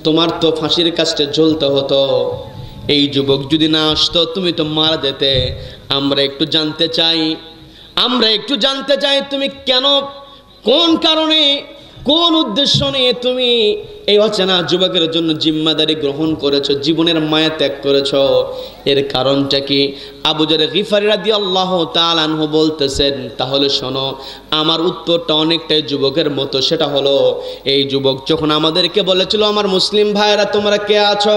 তোমার তো ফাঁসির কাস্টে ঝুলতে হতো। এই যুবক যদি না আসতো তুমি তো মারা যেতে। আমরা একটু জানতে চাই তুমি কেন, কোন কারণে, কোন উদ্দেশ্য নিয়ে তুমি এই অচেনা যুবকের জন্য জিম্মাদারি গ্রহণ করেছো, জীবনের মায়া ত্যাগ করেছো, এর কারণটা কি? আবু জার গিফারি রাদিয়াল্লাহু তাআলা আনহু বলতেছেন, তাহলে শোনো, আমার উত্তরটা অনেকটাই যুবকের মতো। সেটা হলো, এই যুবক যখন আমাদেরকে বলেছিল, আমার মুসলিম ভাইয়েরা তোমরা কে আছো,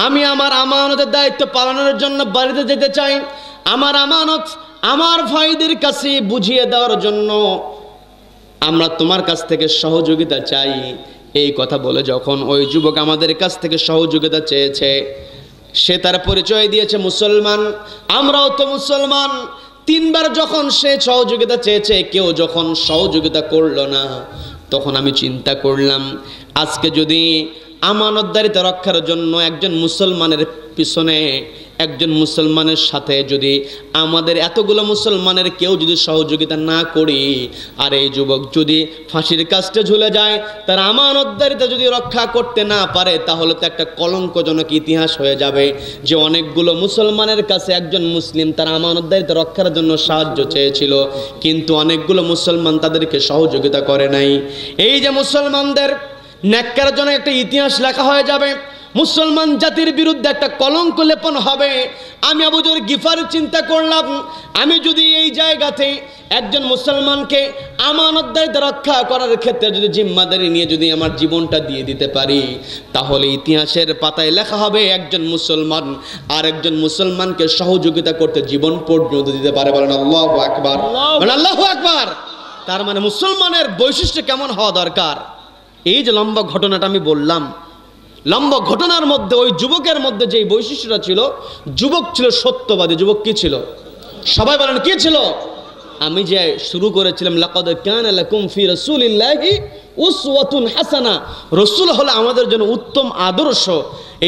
আমি আমার আমানতের দায়িত্ব পালনের জন্য বাড়িতে যেতে চাই, আমার আমানত আমার ভাইদের কাছে বুঝিয়ে দেওয়ার জন্য আমরা তোমার কাছ থেকে সহযোগিতা চাই। এই কথা বলে যখন ওই যুবক আমাদের কাছ থেকে সহযোগিতা চেয়েছে, সে তার পরিচয় দিয়েছে মুসলমান, আমরাও তো মুসলমান। 3 বার যখন সে সহযোগিতা চেয়েছে, কেউ যখন সহযোগিতা করলো না, তখন আমি চিন্তা করলাম, আজকে যদি আমানতদারিতা রক্ষার জন্য একজন মুসলমানের পিছনে, একজন মুসলমানের সাথে যদি আমাদের এতগুলো মুসলমানের কেউ যদি সহযোগিতা না করি, আর এই যুবক যদি ফাঁসির কাস্টে ঝুলে যায়, তার আমানতদারিতা যদি রক্ষা করতে না পারে, তাহলে তো একটা কলঙ্কজনক ইতিহাস হয়ে যাবে যে অনেকগুলো মুসলমানের কাছে একজন মুসলিম তার আমানতদারিতা রক্ষার জন্য সাহায্য চেয়েছিল, কিন্তু অনেকগুলো মুসলমান তাদেরকে সহযোগিতা করে নাই। এই যে মুসলমানদের ন্যাক্কার জন্য একটা ইতিহাস লেখা হয়ে যাবে, মুসলমান জাতির বিরুদ্ধে একটা কলঙ্ক লেপন হবে। আমি আবু জার গিফারি চিন্তা করলাম, আমি যদি এই জায়গাতে একজন মুসলমানকে আমানতদারিতা রক্ষা করার ক্ষেত্রে যদি জিম্মাদারি নিয়ে যদি আমার জীবনটা দিয়ে দিতে পারি, তাহলে ইতিহাসের পাতায় লেখা হবে একজন মুসলমান আর একজন মুসলমানকে সহযোগিতা করতে জীবন পর্যন্ত দিতে পারে, বলেন আল্লাহু আকবার, বলেন আল্লাহু আকবার। তার মানে মুসলমানের বৈশিষ্ট্য কেমন হওয়া দরকার? এই যে লম্বা ঘটনাটা আমি বললাম, লম্বা ঘটনার মধ্যে ওই যুবকের মধ্যে যে বৈশিষ্ট্যটা ছিল, যুবক ছিল সত্যবাদী। যুবক কি ছিল? সবাই বলেন কি ছিল? আমি যে শুরু করেছিলাম, লাকাদ কানা লাকুম ফি রাসূলিল্লাহি উসওয়াতুন হাসানা, রসুল হলো আমাদের জন্য উত্তম আদর্শ।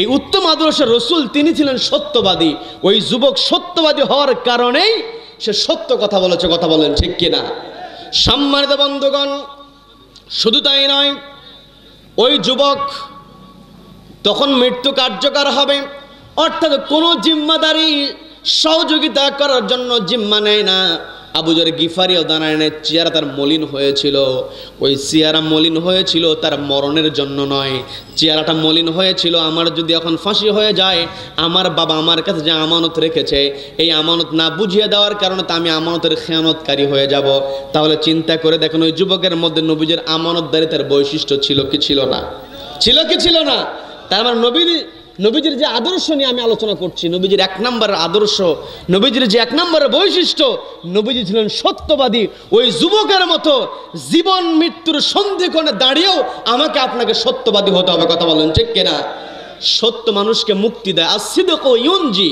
এই উত্তম আদর্শের রসুল তিনি ছিলেন সত্যবাদী। ওই যুবক সত্যবাদী হওয়ার কারণেই সে সত্য কথা বলেছে, কথা বলেন ঠিক কিনা? সম্মানিত বন্ধুগণ, শুধু তাই নয়, ওই যুবক তখন মৃত্যু কার্যকর হবে, অর্থাৎ কোনো জিম্মাদারি সহযোগিতা করার জন্য জিম্মা নেয় না। আবু যর গিফারিও দাঁড়ায় নেয়। চেহারা তার মলিন হয়েছিল, ওই চেহারা মলিন হয়েছিল তার মরণের জন্য নয়। চেহারাটা মলিন হয়েছিল, আমার যদি এখন ফাঁসি হয়ে যায়, আমার বাবা আমার কাছে যে আমানত রেখেছে, এই আমানত না বুঝিয়ে দেওয়ার কারণে তো আমি আমানতের খেয়ানতকারী হয়ে যাব। তাহলে চিন্তা করে দেখুন, ওই যুবকের মধ্যে নবীজির আমানতদারিতার বৈশিষ্ট্য ছিল কি ছিল না? ছিল কি ছিল না? তার মানে নবীজির যে আদর্শ নিয়ে আমি আলোচনা করছি, নবীজির এক নম্বরের আদর্শ, নবীজির যে এক নম্বরের বৈশিষ্ট্য, নবীজি ছিলেন সত্যবাদী। ওই যুবকের মতো জীবন মৃত্যুর সন্ধিক্ষণে দাঁড়িয়েও আমাকে আপনাকে সত্যবাদী হতে হবে, কথা বলেন ঠিক কিনা? সত্য মানুষকে মুক্তি দেয়। আসিদকু ইউনজি,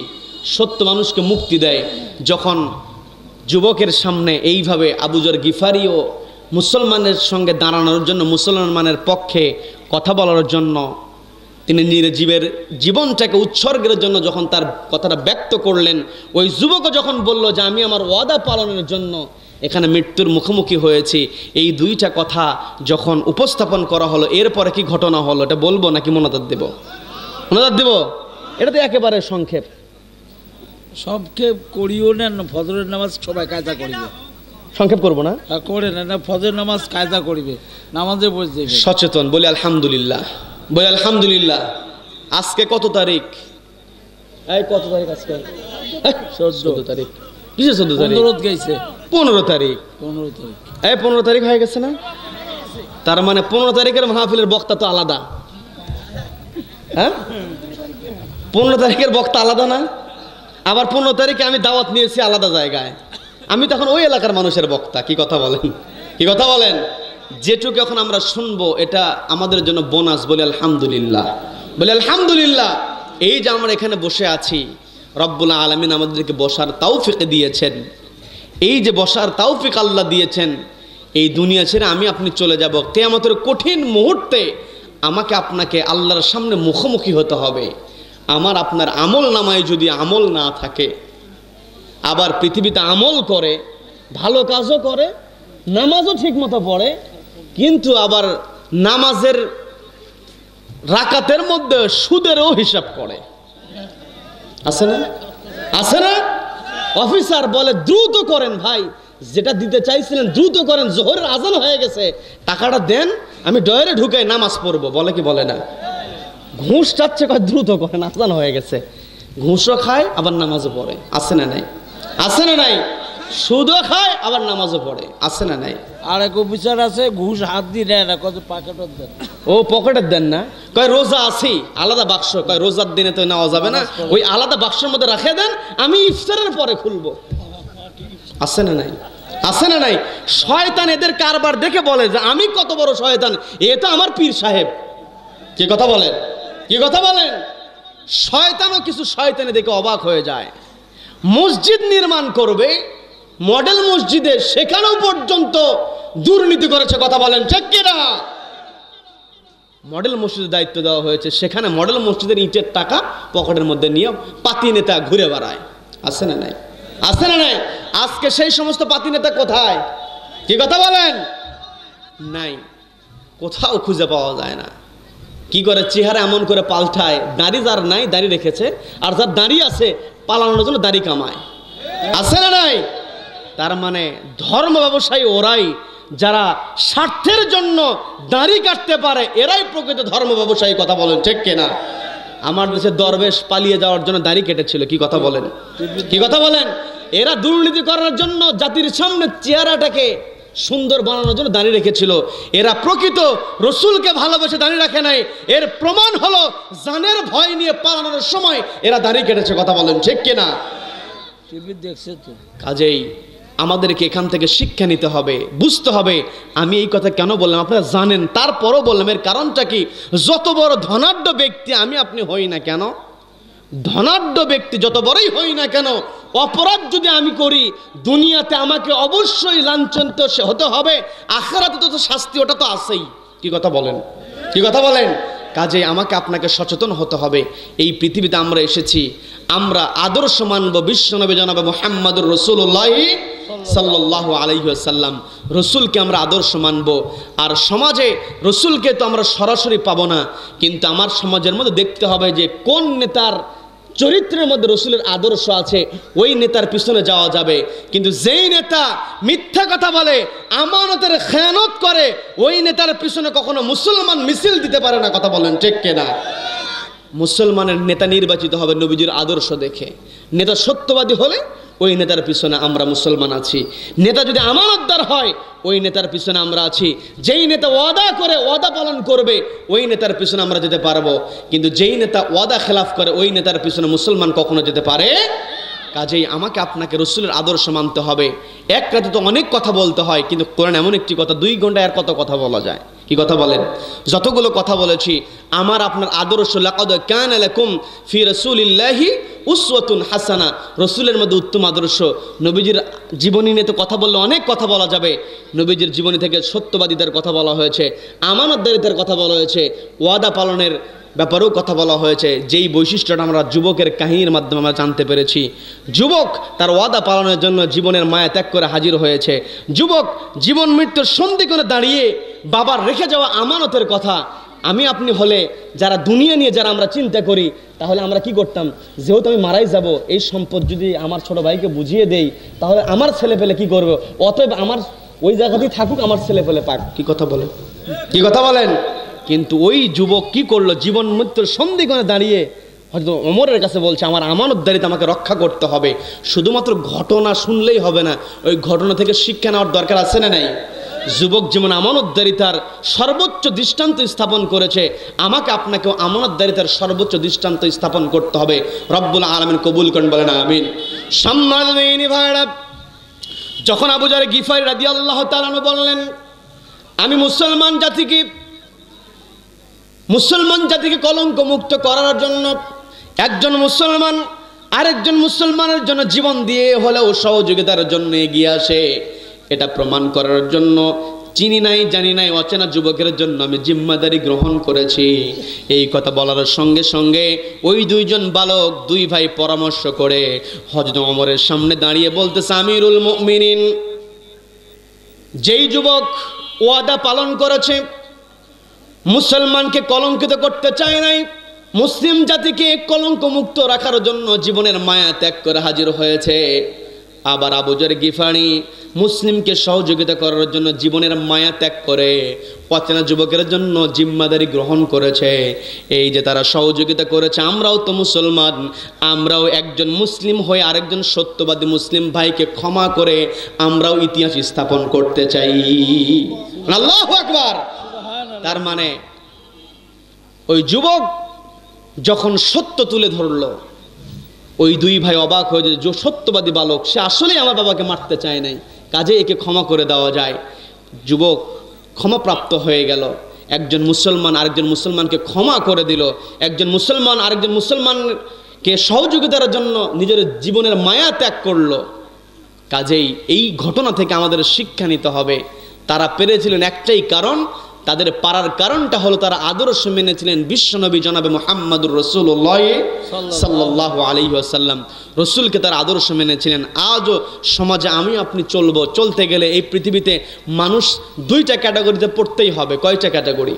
সত্য মানুষকে মুক্তি দেয়। যখন যুবকের সামনে এইভাবে আবু যর গিফারিও মুসলমানের সঙ্গে দাঁড়ানোর জন্য, মুসলমানের পক্ষে কথা বলার জন্য, তিনি নিজের জীবনটাকে উৎসর্গের জন্য যখন তার কথাটা ব্যক্ত করলেন, ওই যুবকও যখন বলল যে আমি আমার ওয়াদা পালনের জন্য এখানে মৃত্যুর মুখোমুখি হয়েছি, এই দুইটা কথা যখন উপস্থাপন করা হলো, এরপরে কি ঘটনা হলো এটা বলবো নাকি মনোদার দেব? মনোদার দেব? এটা তো একেবারে সংক্ষেপ। সংক্ষেপ করিও না, ফজরের নামাজ সবাই কায়দা করিবে। সংক্ষেপ করবো না? করে না, ফজরের নামাজ কায়দা করিবে, নামাজে বসে সচেতন বলি আলহামদুলিল্লাহ, বলি আলহামদুলিল্লাহ। আজকে কত তারিখ? এই কত তারিখ আজকে? 14 তারিখ। কিসে 14 তারিখ? 15 গেছে। 15 তারিখ। 15 তারিখ। এই 15 তারিখ হয়ে গেছে না? তার মানে 15 তারিখের মাহফিলের বক্তা তো আলাদা। হ্যাঁ, 15 তারিখের বক্তা আলাদা না? আবার 15 তারিখে আমি দাওয়াত নিয়েছি আলাদা জায়গায়, আমি তখন ওই এলাকার মানুষের বক্তা। কি কথা বলেন? কি কথা বলেন? যেটুকু এখন আমরা শুনবো এটা আমাদের জন্য বোনাস। বলি আলহামদুলিল্লাহ, বলি আলহামদুলিল্লাহ। এই যে আমরা এখানে বসে আছি, রব্বুল আলামিন আমাদেরকে বসার তৌফিক দিয়েছেন। এই যে বসার তৌফিক আল্লাহ দিয়েছেন, এই দুনিয়া ছেড়ে আমি আপনি চলে যাব। কিয়ামতের কঠিন মুহূর্তে আমাকে আপনাকে আল্লাহর সামনে মুখোমুখি হতে হবে। আমার আপনার আমল নামায় যদি আমল না থাকে, আবার পৃথিবীতে আমল করে, ভালো কাজও করে, নামাজও ঠিক মতো পড়ে, কিন্তু আবার নামাজের রাকাতের মধ্যে সুদেরও হিসাব করে, আছে না? আছে না? অফিসার বলে দ্রুত করেন ভাই, যেটা দিতে চাইছিলেন দ্রুত করেন, জোহরের আজান হয়ে গেছে, টাকাটা দেন, আমি ডয়ারে ঢুকাই নামাজ পড়বো। বলে কি বলে না? ঘুষ চাচ্ছে, কয় দ্রুত করেন, আজান হয়ে গেছে। ঘুষও খায় আবার নামাজও পড়ে, আছে না নাই? আছে না নাই? সুদও খায় আবার নামাজও পড়ে, আছে না নাই? আর এক অফিসার আছে, ঘুষ হাত দিয়ে নেয় না, কত পকেটত দেন। ও পকেটের দেন না, কয় রোজা আছি, আলাদা বাক্স, কয় রোজার দিনে তো নেওয়া যাবে না, ওই আলাদা বাক্সের মধ্যে রাখে দেন, আমি ইফতারের পরে খুলবো। আছে না নাই? আছে না নাই? শয়তান এদের কারবার দেখে বলে যে আমি কত বড় শয়তান, এ তো আমার পীর সাহেব। কি কথা বলেন? কি কথা বলেন? শয়তানও কিছু শয়তানি দেখে অবাক হয়ে যায়। মসজিদ নির্মাণ করবে, মডেল মসজিদে, সেখানেও পর্যন্ত দুর্নীতি করেছে, কথা বলেন ঠিক কিনা? মডেল মসজিদের দায়িত্ব দেওয়া হয়েছে, সেখানে মডেল মসজিদের ইটের টাকা পকেটের মধ্যে নিয়ে পাতি নেতা ঘুরে বেড়ায়, আছে না নাই? আছে না নাই? আজকে সেই সমস্ত পাতি নেতা কোথায়? কি কথা বলেন? নাই, কোথাও খুঁজে পাওয়া যায় না। কি করে চেহারা এমন করে পাল্টায়, দাড়ি যার নাই দাড়ি রেখেছে, আর যার দাড়ি আছে পালানোর জন্য দাড়ি কামায়, আছে না নাই? তার মানে ধর্ম ব্যবসায়ী ওরাই, যারা স্বার্থের জন্য দাড়ি কাটতে পারে, এরাই প্রকৃত ধর্ম ব্যবসায়ী, কথা বলেন ঠিক কিনা? আমার দেশে দরবেশ পালিয়ে যাওয়ার জন্য দাড়ি কেটেছিল, কি কথা বলেন? কি কথা বলেন? এরা দুর্নীতি করার জন্য জাতির সামনে চেহারাটাকে সুন্দর বানানোর জন্য দাঁড়িয়ে রেখেছিল। এরা প্রকৃত রসুলকে ভালোবেসে দাঁড়িয়ে রাখে নাই। এর প্রমাণ হলো জানের ভয় নিয়ে পালানোর সময় এরা দাঁড়িয়ে কেটেছে, কথা বলেন ঠিক কিনা? টিভি দেখছে তো। কাজেই আমাদেরকে এখান থেকে শিক্ষা নিতে হবে, বুঝতে হবে। আমি এই কথা কেন বললাম আপনারা জানেন, তারপরও বললাম, এর কারণটা কি? যত বড় ধনাঢ্য ব্যক্তি আমি আপনি হই না কেন, ধনাঢ্য ব্যক্তি যত বড়ই হই না কেন, অপরাধ যদি আমি করি, দুনিয়াতে আমাকে অবশ্যই লাঞ্ছনিত হতে হবে, আখিরাতে তো শাস্তি ওটা তো আছেই, কি কথা বলেন? কি কথা বলেন? কাজে আমাকে আপনাকে সচেতন হতে হবে। এই পৃথিবীতে আমরা এসেছি, আমরা আদর্শ মানব বিশ্বনবী জনাবে মুহাম্মদুর রাসূলুল্লাহ সাল্লাল্লাহু আলাইহি ওয়াসাল্লাম। রসুলকে আমরা আদর্শ মানব। আর সমাজে রসুলকে তো আমরা সরাসরি পাবো না, কিন্তু আমার সমাজের মধ্যে দেখতে হবে যে কোন নেতার চরিত্রের মধ্যে রসুলের আদর্শ আছে, ওই নেতার পিছনে যাওয়া যাবে। কিন্তু যেই নেতা মিথ্যা কথা বলে, আমানতের খেয়ানত করে, ওই নেতার পিছনে কখনো মুসলমান মিছিল দিতে পারে না। কথা বলেন ঠিক কিনা? মুসলমানের নেতা নির্বাচিত হবে নবীজির আদর্শ দেখে। নেতা সত্যবাদী হলে ওই নেতার পিছনে আমরা মুসলমান আছি। নেতা যদি আমানতদার হয়, ওই নেতার পিছনে আমরা আছি। যেই নেতা ওয়াদা করে ওয়াদা পালন করবে, ওই নেতার পিছনে আমরা যেতে পারবো। কিন্তু যেই নেতা ওয়াদা খেলাফ করে, ওই নেতার পিছনে মুসলমান কখনো যেতে পারে। কাজেই আমাকে আপনাকে রসুলের আদর্শ মানতে হবে। এক রাতে তো অনেক কথা বলতে হয়, কিন্তু কোরআন এমন একটি কথা, 2 ঘন্টায় আর কত কথা বলা যায়? কি কথা বলেন? যতগুলো কথা বলেছি, আমার আপনার আদর্শ, লাকাদ কানা লাকুম ফি রাসূলিল্লাহি উসওয়াতুন হাসানা, রসুলের মধ্যে উত্তম আদর্শ। নবীজির জীবনী নিয়ে তো কথা বললে অনেক কথা বলা যাবে। নবীজির জীবনী থেকে সত্যবাদীদের কথা বলা হয়েছে, আমানতদারিতার কথা বলা হয়েছে, ওয়াদা পালনের ব্যাপারেও কথা বলা হয়েছে। যেই বৈশিষ্ট্যটা আমরা যুবকের কাহিনীর মাধ্যমে আমরা জানতে পেরেছি। যুবক তার ওয়াদা পালনের জন্য জীবনের মায়া ত্যাগ করে হাজির হয়েছে। যুবক জীবন মৃত্যুর সন্ধিক্ষণে দাঁড়িয়ে বাবার রেখে যাওয়া আমানতের কথা, আমি আপনি হলে যারা দুনিয়া নিয়ে যারা আমরা চিন্তা করি, তাহলে আমরা কি করতাম? যেহেতু আমি মারাই যাব, এই সম্পদ যদি আমার ছোট ভাইকে বুঝিয়ে দেই, তাহলে আমার ছেলে পেলে কি করবে? অতএব আমার ওই জায়গাতেই থাকুক, আমার ছেলে পেলে পাক। কি কথা বলেন? কি কথা বলেন? কিন্তু ওই যুবক কি করলো? জীবন মৃত্যুর সন্ধিক্ষণে দাঁড়িয়ে হয়তো ওমরের কাছে বলছে, আমার আমানতদারিতা আমাকে রক্ষা করতে হবে। শুধুমাত্র ঘটনা শুনলেই হবে না, ওই ঘটনা থেকে শিক্ষা নেওয়ার দরকার আছে না নাই? যুবক যেমন আমানতদারিতার সর্বোচ্চ দৃষ্টান্ত স্থাপন করেছে, আমাকে আপনাকেও আমানতদারিতার সর্বোচ্চ দৃষ্টান্ত স্থাপন করতে হবে। রব্বুল আলামিন কবুল করেন, বলেন আমিন। সম্মানিত ভাইরা, যখন আবু যার গিফারি রাদিয়াল্লাহু তাআলা আনহু বললেন, আমি মুসলমান জাতিকে কলঙ্ক মুক্ত করার জন্য একজন মুসলমান আরেকজন মুসলমানের জন্য জীবন দিয়ে হলেও সহযোগিতার জন্য এগিয়ে আসে, এটা প্রমাণ করার জন্য চিনি নাই জানি নাই অচেনা যুবকের জন্য আমি জিম্মাদারি গ্রহণ করেছি। এই কথা বলার সঙ্গে সঙ্গে ওই 2 জন বালক 2 ভাই পরামর্শ করে হযরত ওমরের সামনে দাঁড়িয়ে বলতেছে, আমিরুল মুমিনিন, যেই যুবক ওয়াদা পালন করেছে, মুসলমানকে কলঙ্কিত করতে চায় নাই, মুসলিম জাতিকে কলঙ্ক মুক্ত রাখার জন্য জীবনের মায়া ত্যাগ করে হাজির হয়েছে, আবার আবু যর গিফারি মুসলিমকে সহযোগিতা করার জন্য জীবনের মায়া ত্যাগ করে অচেনা যুবকের জন্য জিম্মাদারি গ্রহণ করেছে। এই যে তারা সহযোগিতা করেছে, আমরাও তো মুসলমান, আমরাও একজন মুসলিম হয়ে আরেকজন সত্যবাদী মুসলিম ভাইকে ক্ষমা করে আমরাও ইতিহাস স্থাপন করতে চাই। আল্লাহু আকবার। তার মানে ওই যুবক যখন সত্য তুলে ধরলো, ওই 2 ভাই অবাক হয়ে যে সত্যবাদী বালক, সে আসলেই আমার বাবাকে মারতে চায় নাই, কাজে একে ক্ষমা করে দেওয়া যায়। যুবক ক্ষমাপ্রাপ্ত হয়ে গেল। একজন মুসলমান আরেকজন মুসলমানকে ক্ষমা করে দিল। একজন মুসলমান আরেকজন মুসলমানকে সহযোগিতার জন্য নিজের জীবনের মায়া ত্যাগ করলো। কাজেই এই ঘটনা থেকে আমাদের শিক্ষা নিতে হবে। তারা পেরেছিলেন একটাই কারণ, তাদের পারার কারণটা হলো তারা আদর্শ মেনেছিলেন বিশ্বনবী জনাবে মুহাম্মদুর রাসূলুল্লাহ সাল্লাল্লাহু আলাইহি ওয়াসাল্লাম। রসুলকে তারা আদর্শ মেনেছিলেন। আজও সমাজে আমি আপনি চলতে গেলে এই পৃথিবীতে মানুষ 2টা ক্যাটাগরিতে পড়তেই হবে। কয়টা ক্যাটাগরি?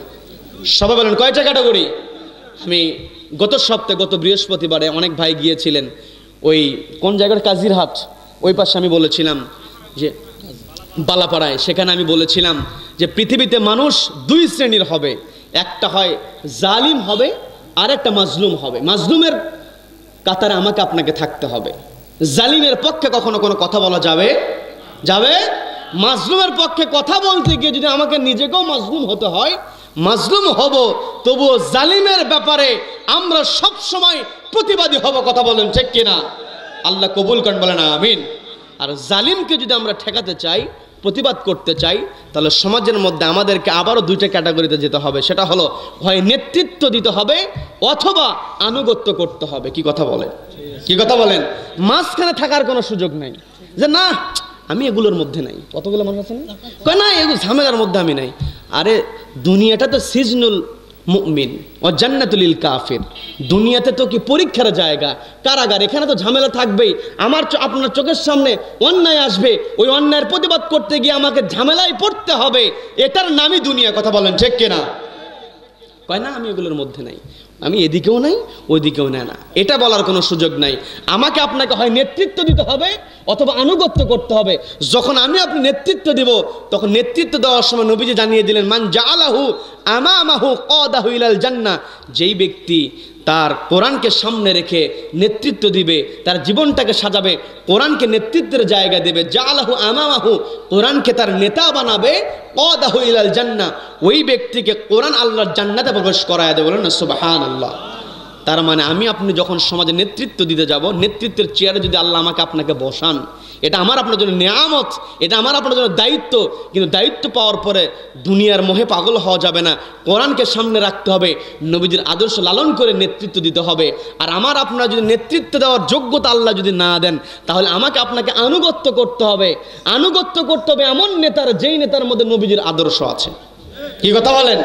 সবাই বলেন কয়টা ক্যাটাগরি? আমি গত বৃহস্পতিবারে অনেক ভাই গিয়েছিলেন ওই কোন জায়গার, কাজিরহাট, ওই পাশে আমি বলেছিলাম যে বালাপাড়ায়, সেখানে আমি বলেছিলাম যে পৃথিবীতে মানুষ 2 শ্রেণীর হবে, একটা হয় জালিম হবে আর একটা মাজলুম হবে। মাজলুমের কাতারে আমাকে আপনাকে থাকতে হবে। জালিমের পক্ষে কখনো কোনো কথা বলা যাবে? মাজলুমের পক্ষে কথা বলতে গিয়ে যদি আমাকে নিজেকেও মাজলুম হতে হয়, মাজলুম হব, তবুও জালিমের ব্যাপারে আমরা সব সময় প্রতিবাদী হব। কথা বলেন ঠিক কিনা? আল্লাহ কবুল করেন, বলেন আমিন। আর জালিমকে যদি আমরা ঠেকাতে চাই, প্রতিবাদ করতে চাই, তাহলে সমাজের মধ্যে আমাদেরকে আবারও 2টা ক্যাটাগরিতে যেতে হবে। সেটা হলো হয় নেতৃত্ব দিতে হবে অথবা আনুগত্য করতে হবে। কি কথা বলেন? মাঝখানে থাকার কোনো সুযোগ নাই যে না আমি এগুলোর মধ্যে নাই। কতগুলো মানুষ আছে না, কয় না এগুলো ঝামেলার মধ্যে আমি নাই। আরে দুনিয়াটা তো সিজনুল মুমিন ও জান্নাতুল লিল কাফির। দুনিয়াতে তো কি পরীক্ষার জায়গা, কারাগার, এখানে তো ঝামেলা থাকবেই। আপনার চোখের সামনে অন্যায় আসবে, ওই অন্যায়ের প্রতিবাদ করতে গিয়ে আমাকে ঝামেলায় পড়তে হবে, এটার নামই দুনিয়া। কথা বলেন ঠিক কিনা? কয় না আমি এগুলোর মধ্যে নাই, আমি এদিকেও নাই ওইদিকেও নেয় না, এটা বলার কোনো সুযোগ নাই। আমাকে আপনাকে হয় নেতৃত্ব দিতে হবে অথবা আনুগত্য করতে হবে। যখন আমি আপনি নেতৃত্ব দিব, তখন নেতৃত্ব দেওয়ার সময় নবীজি জানিয়ে দিলেন, মান জাআলাহু আমামাহু ক্বাদাহু ইলাল জান্নাহ, যেই ব্যক্তি তার কোরআনকে সামনে রেখে নেতৃত্ব দিবে, তার জীবনটাকে সাজাবে, কোরআনকে নেতৃত্বের জায়গা দেবে, জাআলাহু আমামাহু, কোরআনকে তার নেতা বানাবে, ক্বাদাহু ইলাল জান্নাহ, ওই ব্যক্তিকে কোরআন আল্লাহর জান্নাতে প্রবেশ করায় দেবে। বলেন না সুবহানাল্লাহ। তার মানে আমি আপনি যখন সমাজে নেতৃত্ব দিতে যাব, নেতৃত্বের চেয়ারে যদি আল্লাহ আমাকে আপনাকে বসান, এটা আমার আপনার জন্য নেয়ামত, এটা আমার আপনার জন্য দায়িত্ব। কিন্তু দায়িত্ব পাওয়ার পরে দুনিয়ার মোহে পাগল হওয়া যাবে না, কোরআনকে সামনে রাখতে হবে, নবীজির আদর্শ লালন করে নেতৃত্ব দিতে হবে। আর আমার আপনার যদি নেতৃত্ব দেওয়ার যোগ্যতা আল্লাহ যদি না দেন, তাহলে আমাকে আপনাকে আনুগত্য করতে হবে। আনুগত্য করতে হবে এমন নেতার, যেই নেতার মধ্যে নবীজির আদর্শ আছে। কি কথা বলেন?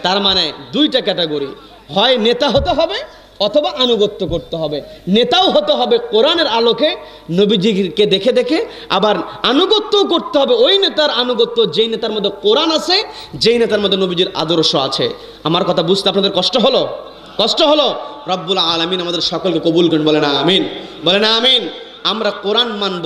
তার মানে দুইটা ক্যাটাগরি, হয় নেতা হতে হবে অথবা আনুগত্য করতে হবে। নেতাও হতে হবে কোরআনের আলোকে, নবীজিকে দেখে দেখে, আবার আনুগত্যও করতে হবে ওই নেতার আনুগত্য যেই নেতার মধ্যে কোরআন আছে, যেই নেতার মধ্যে নবীজির আদর্শ আছে। আমার কথা বুঝতে আপনাদের কষ্ট হলো? কষ্ট হলো? রব্বুল আলামিন আমাদের সকলকে কবুল করেন, বলেন আমিন, বলেন আমিন। আমরা কোরআন মানব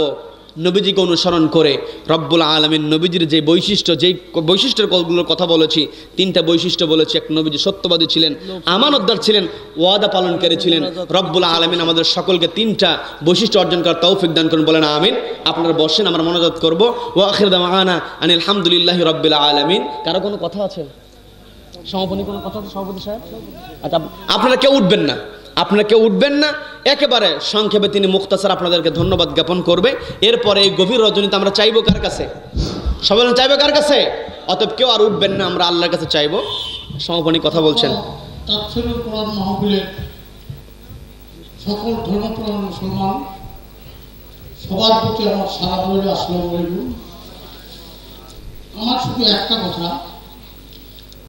নবীজিকে অনুসরণ করে। রব্বুল আলামিন নবীজির যে বৈশিষ্ট্য, যেই বৈশিষ্ট্যের কথা বলেছি, তিনটা বৈশিষ্ট্য বলেছি। এক, নবীজি সত্যবাদী ছিলেন, আমানতদার ছিলেন, ওয়াদা পালনকারী ছিলেন। রব্বুল আলামিন আমাদের সকলকে তিনটা বৈশিষ্ট্য অর্জন করার তৌফিক দান করুন, বলেন আমিন। আপনারা বসেন, আমরা মনোজাত করবো। ওয়া আখিরু দাওয়ানা আনিল হামদুলিল্লাহি রাব্বিল আলামিন। কারো কোনো কথা আছে? সমাপনী কোনো কথা আছে সভাপতি সাহেব? আচ্ছা, আপনারা কেউ উঠবেন না, আপনারা কেউ উঠবেন না, একেবারে সংক্ষেপে তিনি মুখতাসার আপনাদেরকে ধন্যবাদ জ্ঞাপন করবে। এরপরে এই গভীর রজনীতে আমরা চাইবো কার কাছে? সবাই চাইবো কার কাছে? অতএব কেউ আর উঠবেন না, আমরা আল্লাহর কাছে চাইবো। সমাপনী কথা বলছেন। তাফসীরুল কোরআন মাহফিলের সকল ধর্মপ্রাণ মুসলমান সবার প্রতি আমার সালাম রইল, আসসালামু আলাইকুম। আমার শুধু একটা কথা,